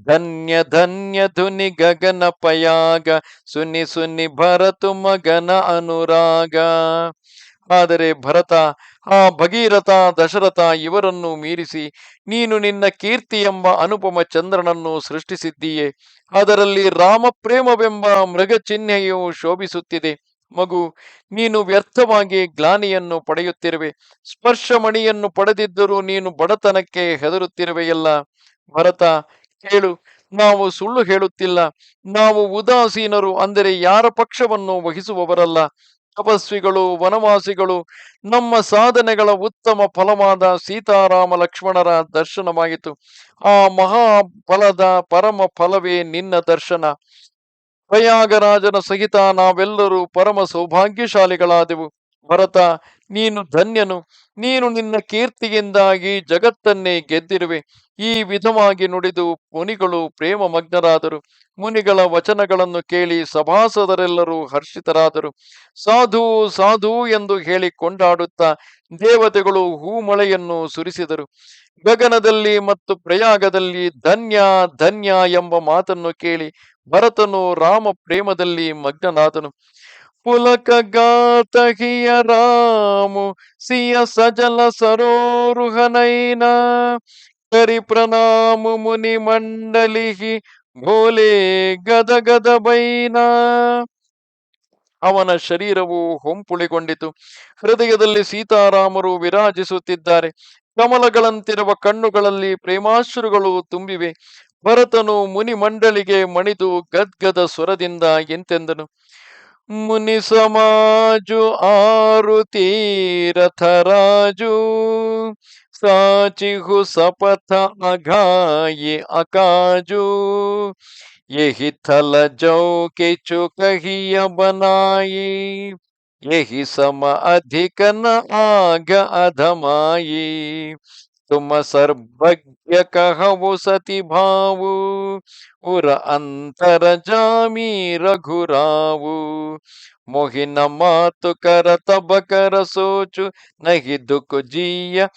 धन्य धन्य धुनि गगन पयाग, सुनि सुनि ಭರತು ಮಗನ ಅನುರಾಗ. ಆದರೆ ಭರತ, ಆ ಭಗೀರಥ, ದಶರಥ ಇವರನ್ನು ಮೀರಿಸಿ ನೀನು ನಿನ್ನ ಕೀರ್ತಿ ಎಂಬ ಅನುಪಮ ಚಂದ್ರನನ್ನು ಸೃಷ್ಟಿಸಿದ್ದೀಯೆ. ಅದರಲ್ಲಿ ರಾಮಪ್ರೇಮವೆಂಬ ಮೃಗ ಚಿಹ್ನೆಯು ಶೋಭಿಸುತ್ತಿದೆ. ಮಗು, ನೀನು ವ್ಯರ್ಥವಾಗಿ ಗ್ಲಾನಿಯನ್ನು ಪಡೆಯುತ್ತಿರುವೆ. ಸ್ಪರ್ಶಮಣಿಯನ್ನು ಪಡೆದಿದ್ದರೂ ನೀನು ಬಡತನಕ್ಕೆ ಹೆದರುತ್ತಿರುವೆಯಲ್ಲ. ಭರತ, ಕೇಳು, ನಾವು ಸುಳ್ಳು ಹೇಳುತ್ತಿಲ್ಲ. ನಾವು ಉದಾಸೀನರು, ಅಂದರೆ ಯಾರ ಪಕ್ಷವನ್ನು ವಹಿಸುವವರಲ್ಲ. ತಪಸ್ವಿಗಳು, ವನವಾಸಿಗಳು. ನಮ್ಮ ಸಾಧನೆಗಳ ಉತ್ತಮ ಫಲವಾದ ಸೀತಾರಾಮ ಲಕ್ಷ್ಮಣರ ದರ್ಶನವಾಯಿತು. ಆ ಮಹಾ ಫಲದ ಪರಮ ಫಲವೇ ನಿನ್ನ ದರ್ಶನ. ಪ್ರಯಾಗರಾಜನ ಸಹಿತ ನಾವೆಲ್ಲರೂ ಪರಮ ಸೌಭಾಗ್ಯಶಾಲಿಗಳಾದೆವು. ಭರತ, ನೀನು ಧನ್ಯನು. ನೀನು ನಿನ್ನ ಕೀರ್ತಿಯಿಂದಾಗಿ ಜಗತ್ತನ್ನೇ ಗೆದ್ದಿರುವೆ. ಈ ವಿಧವಾಗಿ ನುಡಿದು ಮುನಿಗಳು ಪ್ರೇಮ ಮಗ್ನರಾದರು. ಮುನಿಗಳ ವಚನಗಳನ್ನು ಕೇಳಿ ಸಭಾಸದರೆಲ್ಲರೂ ಹರ್ಷಿತರಾದರು. ಸಾಧು ಸಾಧು ಎಂದು ಹೇಳಿ ಕೊಂಡಾಡುತ್ತಾ ದೇವತೆಗಳು ಹೂಮಳೆಯನ್ನು ಸುರಿಸಿದರು. ಗಗನದಲ್ಲಿ ಮತ್ತು ಪ್ರಯಾಗದಲ್ಲಿ ಧನ್ಯ ಧನ್ಯ ಎಂಬ ಮಾತನ್ನು ಕೇಳಿ ಭರತನು ರಾಮ ಪ್ರೇಮದಲ್ಲಿ ಮಗ್ನನಾದನು. ಪುಲಕ ಗಾತಹಿಯ ರಾಮು ಸಿಯ ಸಜಲ ಸರೋರುಹನೈನ, ಕರಿ ಪ್ರಣಾಮು ಮುನಿ ಮಂಡಲಿಹಿ ಭೋಲೆ ಗದ ಗದ ಬೈನ. ಅವನ ಶರೀರವು ಹೊಂಪುಳಿಗೊಂಡಿತು. ಹೃದಯದಲ್ಲಿ ಸೀತಾರಾಮರು ವಿರಾಜಿಸುತ್ತಿದ್ದಾರೆ. ಕಮಲಗಳಂತಿರುವ ಕಣ್ಣುಗಳಲ್ಲಿ ಪ್ರೇಮಾಶ್ರುಗಳು ತುಂಬಿವೆ. ಭರತನು ಮುನಿ ಮಂಡಳಿಗೆ ಮಣಿದು ಗದ್ಗದ ಸ್ವರದಿಂದ ಎಂತೆಂದನು. ಮುನಿ ಸಮಾಜು ಆರು ತೀರಥರಾಜು, ಸಾಚಿಹು ಸಪಥ ಅಘಾಯಿ ಅಕಾಜು, ಯಹಿ ಥಲ ಜೌ ಕೆಚು ಕಹಿಯ ಬನಾಯಿ, ಯಹಿ ಸಮ ಅಧಿಕನ ಆಗ ಅಧಮಾಯಿ, ತುಮ ಸರ್ವಜ್ಞ ಕಹವು ಸತಿ ಭಾವು, ಉರ ಅಂತರ ಜಾಮಿ ರಘುರಾವು, मोहिन मातु कर तब कर सोचु, नहीं दुख जिय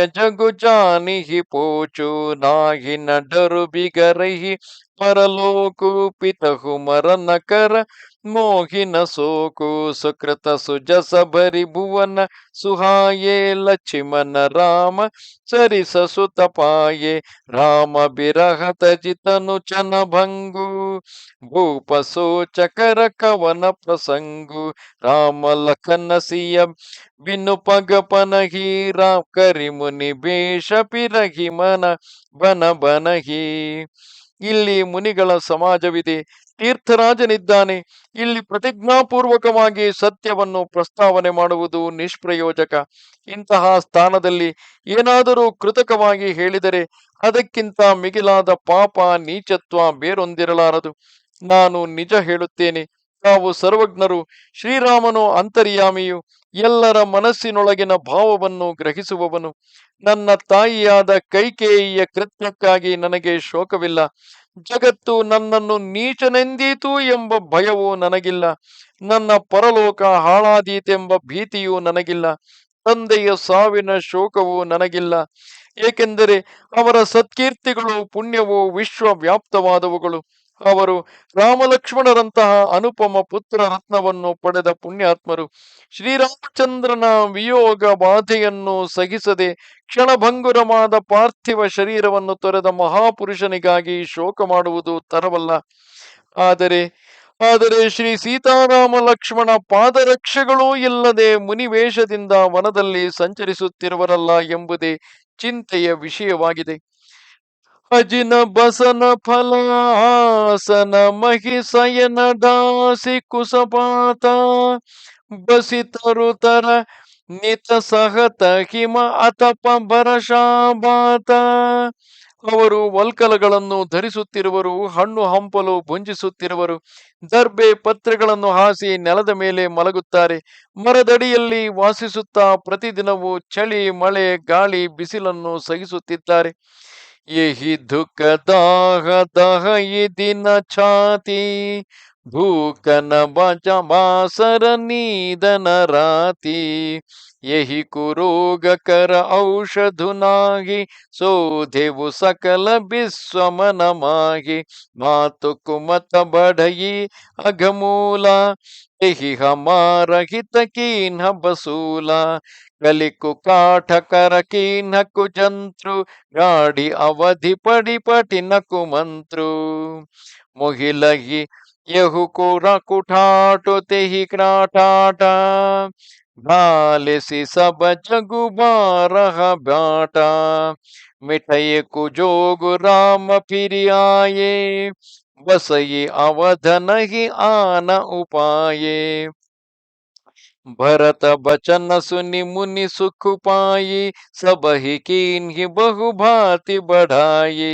जगु जानी ही पोचु, नाही न डरु बिगरही परलोकु, पितहु मरन कर मोहिन सोकु, सुकृत सुजस भरि भुवन सुहाये, लक्ष्मण राम सरिस सुत पाये, राम बिरह तजितनु चन भंगु, भूप सोच कर कवन प्रसंगु, राम लखन सिय बिनु पग पनहि, राम करि मुनि ಬೇಷ ಪಿರಹಿ ಮನ ಬನ ಬನಹಿ. ಇಲ್ಲಿ ಮುನಿಗಳ ಸಮಾಜವಿದೆ. ತೀರ್ಥರಾಜನಿದ್ದಾನೆ. ಇಲ್ಲಿ ಪ್ರತಿಜ್ಞಾಪೂರ್ವಕವಾಗಿ ಸತ್ಯವನ್ನು ಪ್ರಸ್ತಾವನೆ ಮಾಡುವುದು ನಿಷ್ಪ್ರಯೋಜಕ. ಇಂತಹ ಸ್ಥಾನದಲ್ಲಿ ಏನಾದರೂ ಕೃತಕವಾಗಿ ಹೇಳಿದರೆ ಅದಕ್ಕಿಂತ ಮಿಗಿಲಾದ ಪಾಪ ನೀಚತ್ವ ಬೇರೊಂದಿರಲಾರದು. ನಾನು ನಿಜ ಹೇಳುತ್ತೇನೆ, ತಾವು ಸರ್ವಜ್ಞರು. ಶ್ರೀರಾಮನು ಅಂತರ್ಯಾಮಿಯು, ಎಲ್ಲರ ಮನಸ್ಸಿನೊಳಗಿನ ಭಾವವನ್ನು ಗ್ರಹಿಸುವವನು. ನನ್ನ ತಾಯಿಯಾದ ಕೈಕೇಯಿಯ ಕೃತ್ಯಕ್ಕಾಗಿ ನನಗೆ ಶೋಕವಿಲ್ಲ. ಜಗತ್ತು ನನ್ನನ್ನು ನೀಚನೆಂದೀತು ಎಂಬ ಭಯವೂ ನನಗಿಲ್ಲ. ನನ್ನ ಪರಲೋಕ ಹಾಳಾದೀತೆಂಬ ಭೀತಿಯೂ ನನಗಿಲ್ಲ. ತಂದೆಯ ಸಾವಿನ ಶೋಕವೂ ನನಗಿಲ್ಲ. ಏಕೆಂದರೆ ಅವರ ಸತ್ಕೀರ್ತಿಗಳು ಪುಣ್ಯವು ವಿಶ್ವವ್ಯಾಪ್ತವಾದವುಗಳು. ಅವರು ರಾಮಲಕ್ಷ್ಮಣರಂತಹ ಅನುಪಮ ಪುತ್ರ ರತ್ನವನ್ನು ಪಡೆದ ಪುಣ್ಯಾತ್ಮರು. ಶ್ರೀರಾಮಚಂದ್ರನ ವಿಯೋಗ ಬಾಧೆಯನ್ನು ಸಹಿಸದೆ ಕ್ಷಣಭಂಗುರವಾದ ಪಾರ್ಥಿವ ಶರೀರವನ್ನು ತೊರೆದ ಮಹಾಪುರುಷನಿಗಾಗಿ ಶೋಕ ಮಾಡುವುದು ತರವಲ್ಲ. ಆದರೆ ಆದರೆ ಶ್ರೀ ಸೀತಾರಾಮ ಲಕ್ಷ್ಮಣ ಪಾದರಕ್ಷೆಗಳೂ ಇಲ್ಲದೆ ಮುನಿವೇಷದಿಂದ ವನದಲ್ಲಿ ಸಂಚರಿಸುತ್ತಿರುವರಲ್ಲ ಎಂಬುದೇ ಚಿಂತೆಯ ವಿಷಯವಾಗಿದೆ. ಅಜಿನ ಬಸನ ಫಲಾಸನ ಮಹಿಸಯನ ದಾಸಿ ಕುಸಪಾತ ಬಸಿತರುತರ ನಿತ ಸಹತ ಹಿಮ ಅತಪ ಬರಶಾಬಾತ. ಅವರು ವಲ್ಕಲಗಳನ್ನು ಧರಿಸುತ್ತಿರುವರು, ಹಣ್ಣು ಹಂಪಲು ಭುಂಜಿಸುತ್ತಿರುವರು, ದರ್ಬೆ ಪತ್ರೆಗಳನ್ನು ಹಾಸಿ ನೆಲದ ಮೇಲೆ ಮಲಗುತ್ತಾರೆ. ಮರದಡಿಯಲ್ಲಿ ವಾಸಿಸುತ್ತಾ ಪ್ರತಿದಿನವೂ ಚಳಿ ಮಳೆ ಗಾಳಿ ಬಿಸಿಲನ್ನು ಸಹಿಸುತ್ತಿದ್ದಾರೆ. ಯಹಿ ದುಃಖ ದಾಹ ದಹ ಈ ದಿನ ಛಾತಿ ಭೂಕನ ಬಜ ಬಾಸರ ನೀದನ ರಾತಿ ಯಹಿ ಕುರೋಗ ಕರ ಔಷಧುನಾಗಿ ಸೋಧೆವು ಸಕಲ ಬಿಸ್ವಮನ ಮಾಗಿ ಮಾತು ಕುಮತ ಬಢಯಿ ಅಘಮೂಲ ಯಹಿ ಹಮಾರ ಹಿತ ಕೀನ್ಹ ಬಸೂಲ ಕಲಿಕು ಕಾಠ ಕರ ಕೀನ್ಹ ಕುಜಂತ್ರು ಗಾಡಿ ಅವಧಿ ಪಡಿ ಪಟಿನ ಕುಮಂತ್ರು ಮೊಹಿಲಹಿ ಯಹು ಕುರ ಕುಠಾಟು ತೆಹಿ ಕ್ರಾಟಾಟ ಗಾಲಿಸಿ ಸಬ ಜಗು ಬಾರಹ ಬ್ಯಾಟ ಮಿಠಯ ಕುಜೋಗು ರಾಮ ಫಿರಿಯಾಯೇ ಬಸಯಿ ಅವಧನಹಿ ಆನ ಉಪಾಯೇ भरत बचन सुनि मुनि सुख पाई सबहि कीन्हि बहु भांति बढ़ाई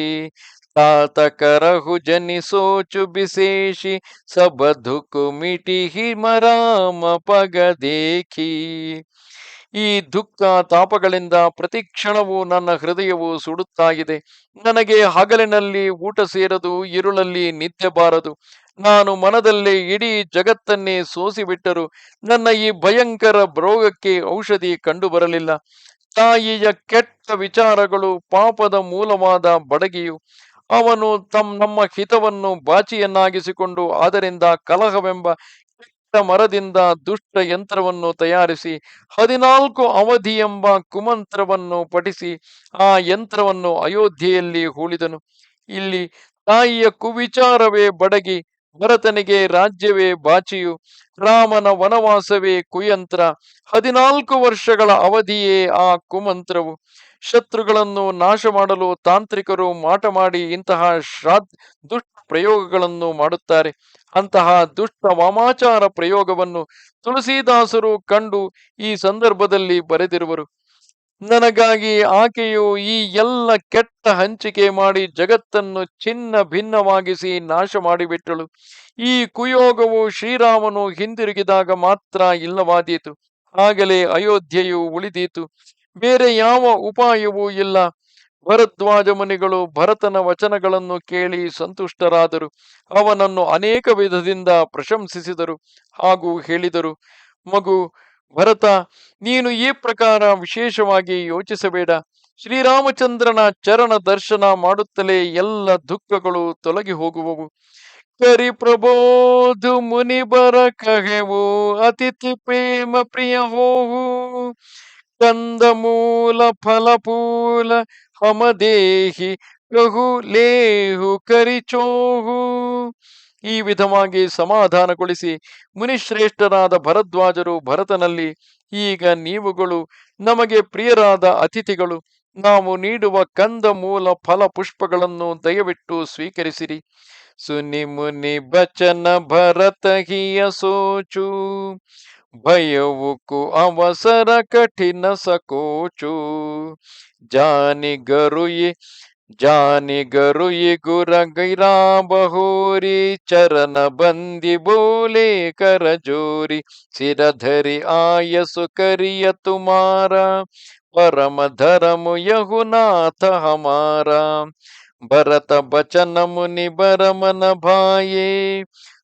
तात करहु जनि सोचु विशेषी सब दुख मिटी ही मराम पग देखी. ಈ ದುಃಖ ತಾಪಗಳಿಂದ ಪ್ರತಿ ಕ್ಷಣವೂ ನನ್ನ ಹೃದಯವು ಸುಡುತ್ತಾ ಇದೆ. ನನಗೆ ಹಗಲಿನಲ್ಲಿ ಊಟ ಸೇರದು, ഇരുಳಲ್ಲಿ ನಿದ್ದೆ ಬಾರದು. ನಾನು ಮನದಲ್ಲಿ ಇಡೀ ಜಗತ್ತನ್ನೇ ಸೋಸಿಬಿಟ್ಟರು ನನ್ನ ಈ ಭಯಂಕರ ರೋಗಕ್ಕೆ ಔಷಧಿ ಕಂಡು ಬರಲಿಲ್ಲ. ತಾಯಿಯ ಕೆಟ್ಟ ವಿಚಾರಗಳು ಪಾಪದ ಮೂಲವಾದ ಬಡಗಿಯು. ಅವನು ನಮ್ಮ ಹಿತವನ್ನು ಬಾಚಿಯನ್ನಾಗಿಸಿಕೊಂಡು ಅದರಿಂದ ಕಲಹವೆಂಬ ಕೆಟ್ಟ ಮರದಿಂದ ದುಷ್ಟ ಯಂತ್ರವನ್ನು ತಯಾರಿಸಿ 14 ಅವಧಿ ಎಂಬ ಕುಮಂತ್ರವನ್ನು ಪಠಿಸಿ ಆ ಯಂತ್ರವನ್ನು ಅಯೋಧ್ಯೆಯಲ್ಲಿ ಹೂಳಿದನು. ಇಲ್ಲಿ ತಾಯಿಯ ಕುವಿಚಾರವೇ ಬಡಗಿ, ಭರತನಿಗೆ ರಾಜ್ಯವೇ ಬಾಚಿಯು, ರಾಮನ ವನವಾಸವೇ ಕುಯಂತ್ರ, 14 ವರ್ಷಗಳ ಅವಧಿಯೇ ಆ ಕುಮಂತ್ರವು. ಶತ್ರುಗಳನ್ನು ನಾಶ ಮಾಡಲು ತಾಂತ್ರಿಕರು ಮಾಟ ಮಾಡಿ ಇಂತಹ ದುಷ್ಟ ಪ್ರಯೋಗಗಳನ್ನು ಮಾಡುತ್ತಾರೆ. ಅಂತಹ ದುಷ್ಟ ವಾಮಾಚಾರ ಪ್ರಯೋಗವನ್ನು ತುಳಸಿದಾಸರು ಕಂಡು ಈ ಸಂದರ್ಭದಲ್ಲಿ ಬರೆದಿರುವರು. ನನಗಾಗಿ ಆಕೆಯು ಈ ಎಲ್ಲ ಕೆಟ್ಟ ಹಂಚಿಕೆ ಮಾಡಿ ಜಗತ್ತನ್ನು ಚಿನ್ನ ಭಿನ್ನವಾಗಿಸಿ ನಾಶ ಮಾಡಿಬಿಟ್ಟಳು. ಈ ಕುಯೋಗವು ಶ್ರೀರಾಮನು ಹಿಂದಿರುಗಿದಾಗ ಮಾತ್ರ ಇಲ್ಲವಾದೀತು. ಆಗಲೇ ಅಯೋಧ್ಯೆಯು ಉಳಿದೀತು. ಬೇರೆ ಯಾವ ಉಪಾಯವೂ ಇಲ್ಲ. ಭರದ್ವಾಜ ಮುನಿಗಳು ಭರತನ ವಚನಗಳನ್ನು ಕೇಳಿ ಸಂತುಷ್ಟರಾದರು. ಅವನನ್ನು ಅನೇಕ ವಿಧದಿಂದ ಪ್ರಶಂಸಿಸಿದರು ಹಾಗೂ ಹೇಳಿದರು, ಮಗು ಭರತ, ನೀನು ಈ ಪ್ರಕಾರ ವಿಶೇಷವಾಗಿ ಯೋಚಿಸಬೇಡ. ಶ್ರೀರಾಮಚಂದ್ರನ ಚರಣ ದರ್ಶನ ಮಾಡುತ್ತಲೇ ಎಲ್ಲ ದುಃಖಗಳು ತೊಲಗಿ ಹೋಗುವವು. ಕರಿ ಪ್ರಬೋಧು ಮುನಿಬರ ಕಹೆವು ಅತಿಥಿ ಪ್ರೇಮ ಪ್ರಿಯ ಹೋಹು ಕಂದ ಮೂಲ ಫಲಪೂಲ ಹಮದೇಹಿ ಕಹು ಲೇಹು ಕರಿಚೋಹು. ಈ ವಿಧವಾಗಿ ಸಮಾಧಾನಗೊಳಿಸಿ ಮುನಿಶ್ರೇಷ್ಠರಾದ ಭರದ್ವಾಜರು ಭರತನಲ್ಲಿ, ಈಗ ನೀವುಗಳು ನಮಗೆ ಪ್ರಿಯರಾದ ಅತಿಥಿಗಳು. ನಾವು ನೀಡುವ ಕಂದ ಮೂಲ ಫಲ ಪುಷ್ಪಗಳನ್ನು ದಯವಿಟ್ಟು ಸ್ವೀಕರಿಸಿರಿ. ಸುನಿ ಮುನಿ ಬಚನ ಭರತ ಹಿಯ ಸೋಚು ಭಯವುಕು ಅವಸರ ಕಠಿಣ ಸಕೋಚು ಜಾನಿ ಗರುಯಿ ಗುರ ಗೈರಾ ಬಹೋರಿ ಚರಣ ಬಂದಿ ಬೋಲೆ ಕರ ಜೋರಿ ಸಿರಧರಿ ಆಯಸು ಕರಿಯ ತುಮಾರ ಪರಮ ಧರಮು ಯಹುನಾಥ ಹಮಾರ ಭರತ ಬಚನ ಮುನಿ ಬರಮನ ಭಾಯೇ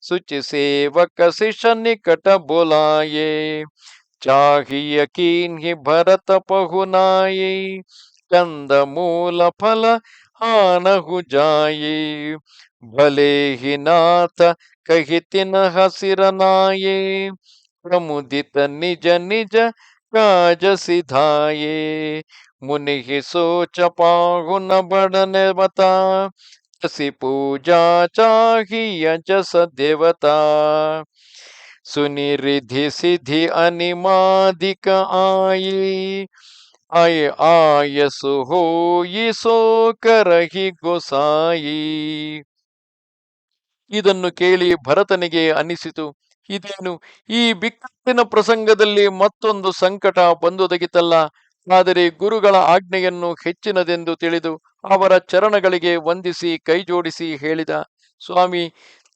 सुचि सेवक शिष निकट बुलाये चाहिए कीन्हि भरत पहुनाये कंद मूल फल हानहु जाये भले ही नाथ कहि तिन हसिरनाये प्रमुदित निज निज काज सिधाये मुनि ही सोच पाहु न बढ़न बता जसि पूजा चाहिए जस देवता सुनि रिधि सिद्धि अनिमादिक आई आय आयसु होई सो करहि गोसाई. ಇದನ್ನು ಕೇಳಿ ಭರತನಿಗೆ ಅನಿಸಿತು, ಇದೇನು ಈ ಬಿಕ್ಕಟ್ಟಿನ ಪ್ರಸಂಗದಲ್ಲಿ ಮತ್ತೊಂದು ಸಂಕಟ ಬಂದೊದಗಿತಲ್ಲ. ಆದರೆ ಗುರುಗಳ ಆಜ್ಞೆಯನ್ನು ಹೆಚ್ಚಿನದೆಂದು ತಿಳಿದು ಅವರ ಚರಣಗಳಿಗೆ ವಂದಿಸಿ ಕೈಜೋಡಿಸಿ ಹೇಳಿದ, ಸ್ವಾಮಿ,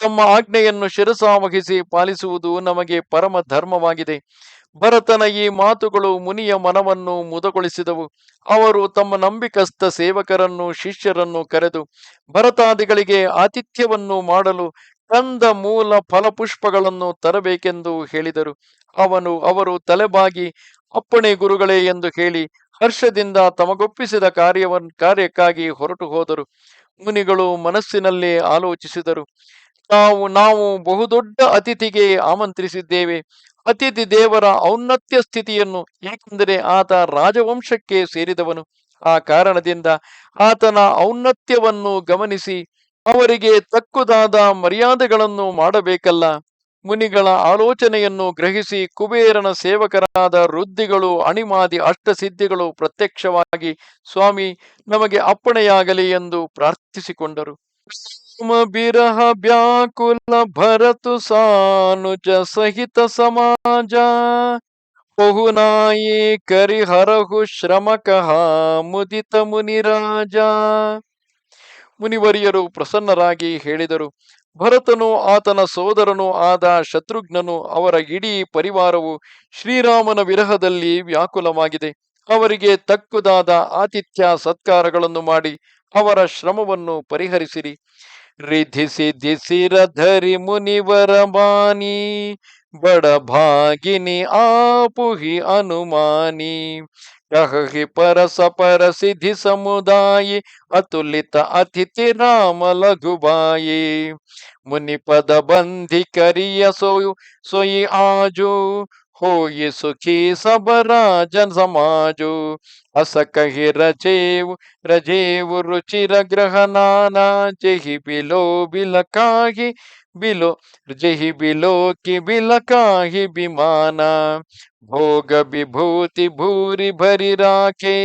ತಮ್ಮ ಆಜ್ಞೆಯನ್ನು ಶಿರಸಾವಹಿಸಿ ಪಾಲಿಸುವುದು ನಮಗೆ ಪರಮ ಧರ್ಮವಾಗಿದೆ. ಭರತನ ಈ ಮಾತುಗಳು ಮುನಿಯ ಮನವನ್ನು ಮುದಗೊಳಿಸಿದವು. ಅವರು ತಮ್ಮ ನಂಬಿಕಸ್ಥ ಸೇವಕರನ್ನು ಶಿಷ್ಯರನ್ನು ಕರೆದು ಭರತಾದಿಗಳಿಗೆ ಆತಿಥ್ಯವನ್ನು ಮಾಡಲು ಕಂದ ಮೂಲ ಫಲಪುಷ್ಪಗಳನ್ನು ತರಬೇಕೆಂದು ಹೇಳಿದರು. ಅವರು ತಲೆಬಾಗಿ ಅಪ್ಪಣೆ ಗುರುಗಳೇ ಎಂದು ಹೇಳಿ ಹರ್ಷದಿಂದ ತಮಗೊಪ್ಪಿಸಿದ ಕಾರ್ಯಕ್ಕಾಗಿ ಹೊರಟು ಹೋದರು. ಮುನಿಗಳು ಮನಸ್ಸಿನಲ್ಲೇ ಆಲೋಚಿಸಿದರು, ನಾವು ಬಹುದೊಡ್ಡ ಅತಿಥಿಗೆ ಆಮಂತ್ರಿಸಿದ್ದೇವೆ. ಅತಿಥಿ ದೇವರ ಔನ್ನತ್ಯ ಸ್ಥಿತಿಯನ್ನು, ಏಕೆಂದರೆ ಆತ ರಾಜವಂಶಕ್ಕೆ ಸೇರಿದವನು. ಆ ಕಾರಣದಿಂದ ಆತನ ಔನ್ನತ್ಯವನ್ನು ಗಮನಿಸಿ ಅವರಿಗೆ ತಕ್ಕುದಾದ ಮರ್ಯಾದೆಗಳನ್ನು ಮಾಡಬೇಕಲ್ಲ. ಮುನಿಗಳ ಆಲೋಚನೆಯನ್ನು ಗ್ರಹಿಸಿ ಕುಬೇರನ ಸೇವಕರಾದ ವೃದ್ಧಿಗಳು ಅಣಿಮಾದಿ ಅಷ್ಟಸಿದ್ಧಿಗಳು ಪ್ರತ್ಯಕ್ಷವಾಗಿ ಸ್ವಾಮಿ ನಮಗೆ ಅಪ್ಪಣೆಯಾಗಲಿ ಎಂದು ಪ್ರಾರ್ಥಿಸಿಕೊಂಡರು. ಬಿರಹ ವ್ಯಾಕುಲ ಭರತು ಸಾನುಜ ಸಹಿತ ಸಮಾಜ ಬಹುನಾಯಿ ಕರಿಹರಹು ಶ್ರಮಕಃ ಮುದಿತ ಮುನಿರಾಜ. ಮುನಿವರಿಯರು ಪ್ರಸನ್ನರಾಗಿ ಹೇಳಿದರು, ಭರತನು ಆತನ ಸೋದರನೂ ಆದ ಶತ್ರುಘ್ನನು ಅವರ ಇಡೀ ಪರಿವಾರವು ಶ್ರೀರಾಮನ ವಿರಹದಲ್ಲಿ ವ್ಯಾಕುಲವಾಗಿದೆ. ಅವರಿಗೆ ತಕ್ಕುದಾದ ಆತಿಥ್ಯ ಸತ್ಕಾರಗಳನ್ನು ಮಾಡಿ ಅವರ ಶ್ರಮವನ್ನು ಪರಿಹರಿಸಿರಿ. ರಿಧಿ ಸಿದ್ಧಿ ಸಿರಧರಿ ಮುನಿವರ ಬಾನಿ ಬಡ ಭಾಗಿನಿ ಆಪುಹಿ ಅನುಮಾನಿ ಕಹಿ ಪರಸ ಪರ ಸಿದ್ಧಿ ಸಮುದಾಯಿ ಅತುಲಿತ ಅತಿಥಿ ರಾಮ ಲಘುಬಾಯಿ ಮುನಿ ಪದ ಬಂಧಿ ಕರಿಯ ಸೊಯಿ ಆಜು ಹೋಯಿ ಸುಖಿ ಸಬ ರಾಜನ್ ಸಮಾಜು ಅಸ ಕಹಿ ರಜೇವು ರುಚಿರ ಗ್ರಹನಾನ ಜಹಿ ಬಿಲೋ ಬಿಲಕಾಹಿ ಬಿಲೋ ಜಹಿ ಬಿಲೋ ಕಿ ಬಿಲಕಾಹಿ ಬಿಮಾನ भोग विभूति भूरि भरि राखे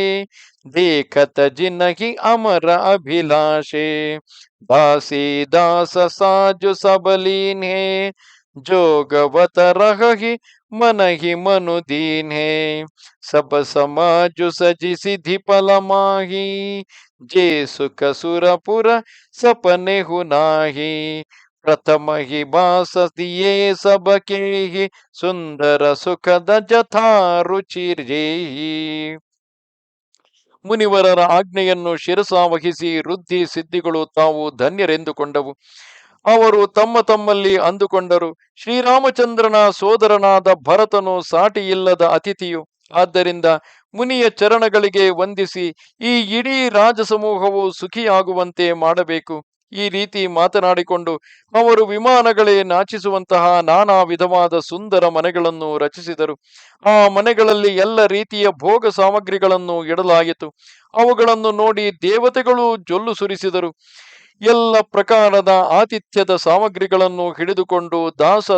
देखत जिनहि अमर अभिलाषे दासी दास साजु सबलीन है जोगवत रहि मन ही मनु दीन है सब समाजु सजि सिद्धि पल माही जे सुख सुरपुर सपने हु नाही प्रथम ही बास दिए सबके ही ಸುಂದರ ಸುಖದ ಜಥಾ ರುಚಿರ್ಜೇಹಿ. ಮುನಿವರರ ಆಜ್ಞೆಯನ್ನು ಶಿರಸಾವಹಿಸಿ ವೃದ್ಧಿ ಸಿದ್ಧಿಗಳು ತಾವು ಧನ್ಯರೆಂದುಕೊಂಡವು. ಅವರು ತಮ್ಮಲ್ಲಿ ಅಂದುಕೊಂಡರು, ಶ್ರೀರಾಮಚಂದ್ರನ ಸೋದರನಾದ ಭರತನು ಸಾಟಿಯಿಲ್ಲದ ಅತಿಥಿಯು. ಆದ್ದರಿಂದ ಮುನಿಯ ಚರಣಗಳಿಗೆ ವಂದಿಸಿ ಈ ಇಡೀ ರಾಜಸಮೂಹವು ಸುಖಿಯಾಗುವಂತೆ ಮಾಡಬೇಕು. ಈ ರೀತಿ ಮಾತನಾಡಿಕೊಂಡು ಅವರು ವಿಮಾನಗಳೇ ನಾಚಿಸುವಂತಹ ನಾನಾ ವಿಧವಾದ ಸುಂದರ ಮನೆಗಳನ್ನು ರಚಿಸಿದರು. ಆ ಮನೆಗಳಲ್ಲಿ ಎಲ್ಲ ರೀತಿಯ ಭೋಗ ಸಾಮಗ್ರಿಗಳನ್ನು ಇಡಲಾಯಿತು. ಅವುಗಳನ್ನು ನೋಡಿ ದೇವತೆಗಳು ಜೊಲ್ಲು ಸುರಿಸಿದರು. ಎಲ್ಲ ಪ್ರಕಾರದ ಆತಿಥ್ಯದ ಸಾಮಗ್ರಿಗಳನ್ನು ಹಿಡಿದುಕೊಂಡು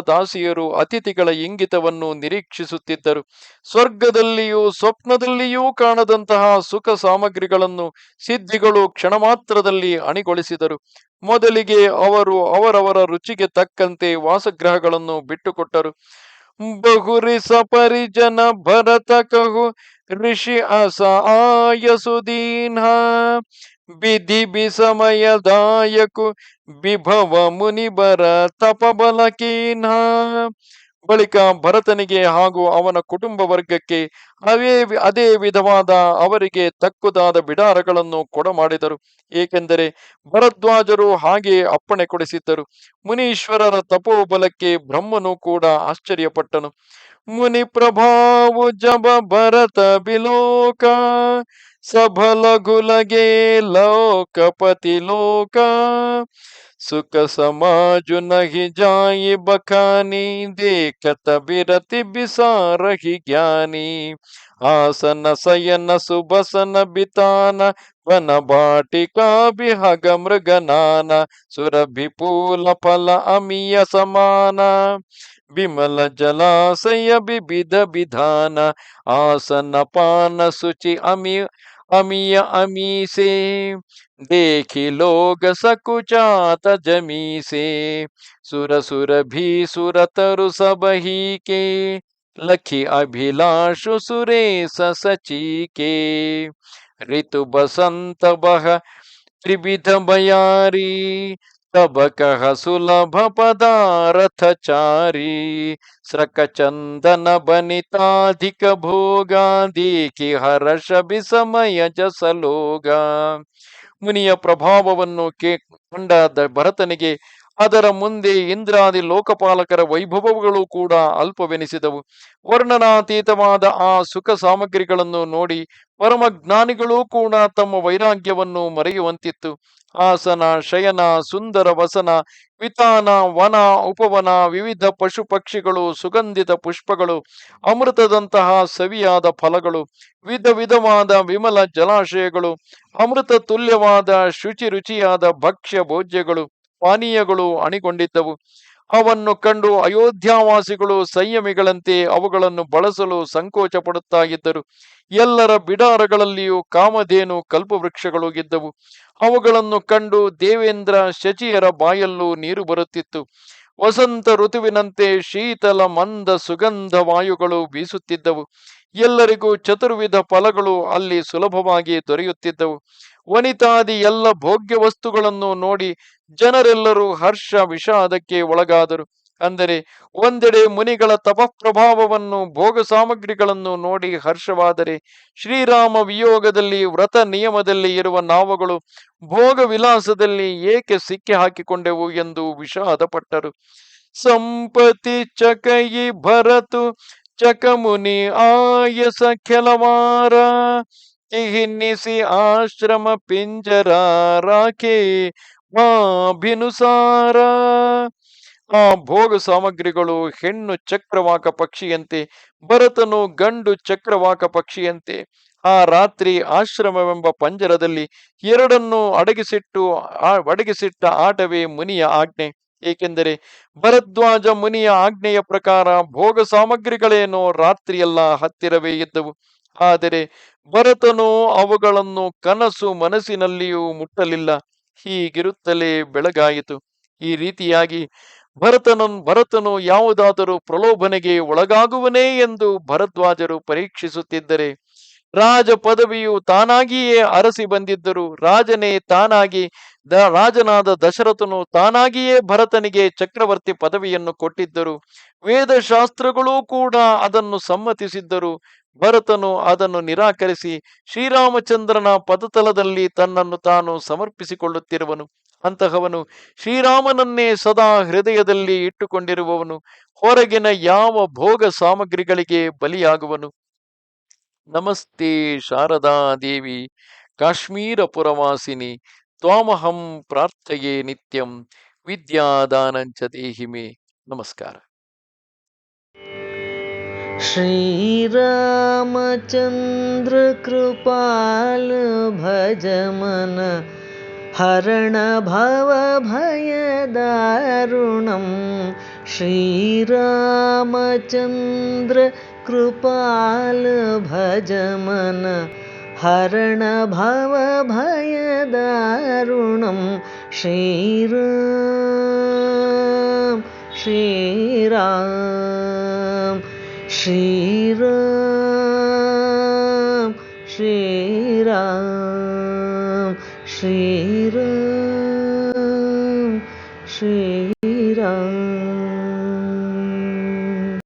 ದಾಸಿಯರು ಅತಿಥಿಗಳ ಇಂಗಿತವನ್ನು ನಿರೀಕ್ಷಿಸುತ್ತಿದ್ದರು. ಸ್ವರ್ಗದಲ್ಲಿಯೂ ಸ್ವಪ್ನದಲ್ಲಿಯೂ ಕಾಣದಂತಹ ಸುಖ ಸಾಮಗ್ರಿಗಳನ್ನು ಸಿದ್ಧಿಗಳು ಕ್ಷಣ ಮಾತ್ರದಲ್ಲಿ ಅಣಿಗೊಳಿಸಿದರು. ಮೊದಲಿಗೆ ಅವರು ಅವರವರ ರುಚಿಗೆ ತಕ್ಕಂತೆ ವಾಸಗೃಹಗಳನ್ನು ಬಿಟ್ಟುಕೊಟ್ಟರು. ಬಹುರಿ ಸಪರಿಜನ ಭರತ ಕಹು ಋಷಿ ಅಸ ಆಯಸುದೀನ ವಿಧಿ ಬಿಸಮಯದಾಯಕು ವಿಭವ ಮುನಿಬರ ತಪಬಲಕೀನ ಬಳಿಕ ಭರತನಿಗೆ ಹಾಗೂ ಅವನ ಕುಟುಂಬ ವರ್ಗಕ್ಕೆ ಅದೇ ವಿಧವಾದ ಅವರಿಗೆ ತಕ್ಕುದಾದ ಬಿಡಾರಗಳನ್ನು ಕೊಡಮಾಡಿದರು. ಏಕೆಂದರೆ ಭರದ್ವಾಜರು ಹಾಗೆ ಅಪ್ಪಣೆ ಕೊಡಿಸಿದ್ದರು. ಮುನೀಶ್ವರರ ತಪೋಬಲಕ್ಕೆ ಬ್ರಹ್ಮನು ಕೂಡ ಆಶ್ಚರ್ಯಪಟ್ಟನು. ಮುನಿ ಪ್ರಭಾವು ಜಬ ಭರತ ಬಿಲೋಕ ಸಬಲ ಗುಲಗೆ ಲೋಕಪತಿ ಲೋಕ ಸುಖ ಸಮಾಜು ನಹಿ ಜಾಯಿ ಬಖಾನಿ ದೇಖತ ಬಿರತಿ ಬಿಸಾರಹಿ ಜ್ಞಾನಿ ಆಸನ ಸಯನ ಸುಬಸನ ಬಿತಾನ ವನ ಬಾಟಿಕಾ ಬಿಹಗ ಮೃಗನಾನ ಸುರಭಿಪೂಲ ಫಲ ಅಮಿಯ ಸಮಾನ ವಿಮಲ ಜಲಾಶಯ ವಿವಿಧ ವಿಧಾನ ಆಸನ ಪಾನ ಶುಚಿ ಅಮಿಯ ಅಮೀಸೆ देखी लोग सकुचात जमीसे सुर सुर भी सुरतरु सबही के लखी अभिलाषु सुरेश सची के ऋतु बसंत बह त्रिविध बयारी तब कह सुलभ पदारथ चारी स्रक चंदन बनिताधिक भोगा देखी हर्ष विसमय जसलोगा. ಮುನಿಯ ಪ್ರಭಾವವನ್ನು ಕಂಡ ಭರತನಿಗೆ ಅದರ ಮುಂದೆ ಇಂದ್ರಾದಿ ಲೋಕಪಾಲಕರ ವೈಭವಗಳು ಕೂಡ ಅಲ್ಪವೆನಿಸಿದವು. ವರ್ಣನಾತೀತವಾದ ಆ ಸುಖ ಸಾಮಗ್ರಿಗಳನ್ನು ನೋಡಿ ಪರಮಜ್ಞಾನಿಗಳೂ ಕೂಡ ತಮ್ಮ ವೈರಾಗ್ಯವನ್ನು ಮರೆಯುವಂತಿತ್ತು. ಆಸನ, ಶಯನ, ಸುಂದರ ವಸನ, ವಿತಾನ, ವನ, ಉಪವನ, ವಿವಿಧ ಪಶು ಪಕ್ಷಿಗಳು, ಸುಗಂಧಿತ ಪುಷ್ಪಗಳು, ಅಮೃತದಂತಹ ಸವಿಯಾದ ಫಲಗಳು, ವಿಧ ವಿಧವಾದ ವಿಮಲ ಜಲಾಶಯಗಳು, ಅಮೃತ ತುಲ್ಯವಾದ ಶುಚಿ ರುಚಿಯಾದ ಭಕ್ಷ್ಯ ಭೋಜ್ಯಗಳು, ಪಾನೀಯಗಳು ಅಣಿಗೊಂಡಿದ್ದವು. ಅವನ್ನು ಕಂಡು ಅಯೋಧ್ಯಾವಾಸಿಗಳು ಸಂಯಮಿಗಳಂತೆ ಅವುಗಳನ್ನು ಬಳಸಲು ಸಂಕೋಚ ಪಡುತ್ತಾ ಇದ್ದರು. ಎಲ್ಲರ ಬಿಡಾರಗಳಲ್ಲಿಯೂ ಕಾಮಧೇನು ಕಲ್ಪವೃಕ್ಷಗಳು ಇದ್ದವು. ಅವುಗಳನ್ನು ಕಂಡು ದೇವೇಂದ್ರ ಶಚಿಯರ ಬಾಯಲ್ಲೂ ನೀರು ಬರುತ್ತಿತ್ತು. ವಸಂತ ಋತುವಿನಂತೆ ಶೀತಲ ಮಂದ ಸುಗಂಧ ವಾಯುಗಳು ಬೀಸುತ್ತಿದ್ದವು. ಎಲ್ಲರಿಗೂ ಚತುರ್ವಿಧ ಫಲಗಳು ಅಲ್ಲಿ ಸುಲಭವಾಗಿ ದೊರೆಯುತ್ತಿದ್ದವು. ವನಿತಾದಿ ಎಲ್ಲ ಭೋಗ್ಯ ವಸ್ತುಗಳನ್ನು ನೋಡಿ ಜನರೆಲ್ಲರೂ ಹರ್ಷ ವಿಷಾದಕ್ಕೆ ಒಳಗಾದರು. ಅಂದರೆ ಒಂದೆಡೆ ಮುನಿಗಳ ತಪಃಪ್ರಭಾವವನ್ನು ಭೋಗ ಸಾಮಗ್ರಿಗಳನ್ನು ನೋಡಿ ಹರ್ಷವಾದರೆ, ಶ್ರೀರಾಮ ವಿಯೋಗದಲ್ಲಿ ವ್ರತ ನಿಯಮದಲ್ಲಿ ಇರುವ ನಾವುಗಳು ಭೋಗ ವಿಲಾಸದಲ್ಲಿ ಏಕೆ ಸಿಕ್ಕಿ ಹಾಕಿಕೊಂಡೆವು ಎಂದು ವಿಷಾದಪಟ್ಟರು. ಸಂಪತಿ ಚಕಯಿ ಭರತು ಚಕಮುನಿ ಆಯಸ ಕೆಲವಾರ ತಿಹಿನ್ನಿಸಿ ಆಶ್ರಮ ಪಿಂಜರ ರಾಖೆ ಮಾಭಿನುಸಾರ. ಆ ಭೋಗ ಸಾಮಗ್ರಿಗಳು ಹೆಣ್ಣು ಚಕ್ರವಾಕ ಪಕ್ಷಿಯಂತೆ, ಭರತನು ಗಂಡು ಚಕ್ರವಾಕ ಪಕ್ಷಿಯಂತೆ ಆ ರಾತ್ರಿ ಆಶ್ರಮವೆಂಬ ಪಂಜರದಲ್ಲಿ ಎರಡನ್ನೂ ಅಡಗಿಸಿಟ್ಟ ಆಟವೇ ಮುನಿಯ ಆಜ್ಞೆ. ಏಕೆಂದರೆ ಭರದ್ವಾಜ ಮುನಿಯ ಆಜ್ಞೆಯ ಪ್ರಕಾರ ಭೋಗ ಸಾಮಗ್ರಿಗಳೇನೋ ರಾತ್ರಿಯೆಲ್ಲ ಹತ್ತಿರವೇ ಇದ್ದವು. ಆದರೆ ಭರತನು ಅವುಗಳನ್ನು ಕನಸು ಮನಸ್ಸಿನಲ್ಲಿಯೂ ಮುಟ್ಟಲಿಲ್ಲ. ಹೀಗಿರುತ್ತಲೇ ಬೆಳಗಾಯಿತು. ಈ ರೀತಿಯಾಗಿ ಭರತನು ಯಾವುದಾದರೂ ಪ್ರಲೋಭನೆಗೆ ಒಳಗಾಗುವನೇ ಎಂದು ಭರದ್ವಾಜರು ಪರೀಕ್ಷಿಸುತ್ತಿದ್ದರೆ, ರಾಜ ಪದವಿಯು ತಾನಾಗಿಯೇ ಅರಸಿ ಬಂದಿದ್ದರು. ರಾಜನೇ ತಾನಾಗಿ ರಾಜನಾದ ದಶರಥನು ತಾನಾಗಿಯೇ ಭರತನಿಗೆ ಚಕ್ರವರ್ತಿ ಪದವಿಯನ್ನು ಕೊಟ್ಟಿದ್ದರು. ವೇದಶಾಸ್ತ್ರಗಳೂ ಕೂಡ ಅದನ್ನು ಸಮ್ಮತಿಸಿದ್ದರು. ಭರತನು ಅದನ್ನು ನಿರಾಕರಿಸಿ ಶ್ರೀರಾಮಚಂದ್ರನ ಪದತಲದಲ್ಲಿ ತನ್ನನ್ನು ತಾನು ಸಮರ್ಪಿಸಿಕೊಳ್ಳುತ್ತಿರುವನು. ಅಂತಹವನು ಶ್ರೀರಾಮನನ್ನೇ ಸದಾ ಹೃದಯದಲ್ಲಿ ಇಟ್ಟುಕೊಂಡಿರುವವನು. ಹೊರಗಿನ ಯಾವ ಭೋಗ ಸಾಮಗ್ರಿಗಳಿಗೆ ಬಲಿಯಾಗುವನು. ನಮಸ್ತೆ ಶಾರದಾ ದೇವಿ ಕಾಶ್ಮೀರ ಪುರವಾಸಿನಿ ತ್ವಾಮಹಂ ಪ್ರಾರ್ಥಯೇ ನಿತ್ಯಂ ವಿದ್ಯಾದಾನಂಚ ದೇಹಿಮೆ. ನಮಸ್ಕಾರ. ಶ್ರೀರಾಮಚಂದ್ರ ಕೃಪಾಲ ಭಜ ಮನ ಹರಣ ಭವ ಭಯ ದಾರುಣಂ. ಶ್ರೀರಾಮಚಂದ್ರ ಕೃಪಾಲ ಭಜ ಮನ ಹರಣ ಭವ ಭಯ ದಾರುಣಂ. ಶ್ರೀರಾಮ್ ಶ್ರೀರಾಮ್ ಶ್ರೀರಾಮ್ ಶ್ರೀರಾಮ್ ಶ್ರೀರಾಮ್ ಶ್ರೀರಾಮ್.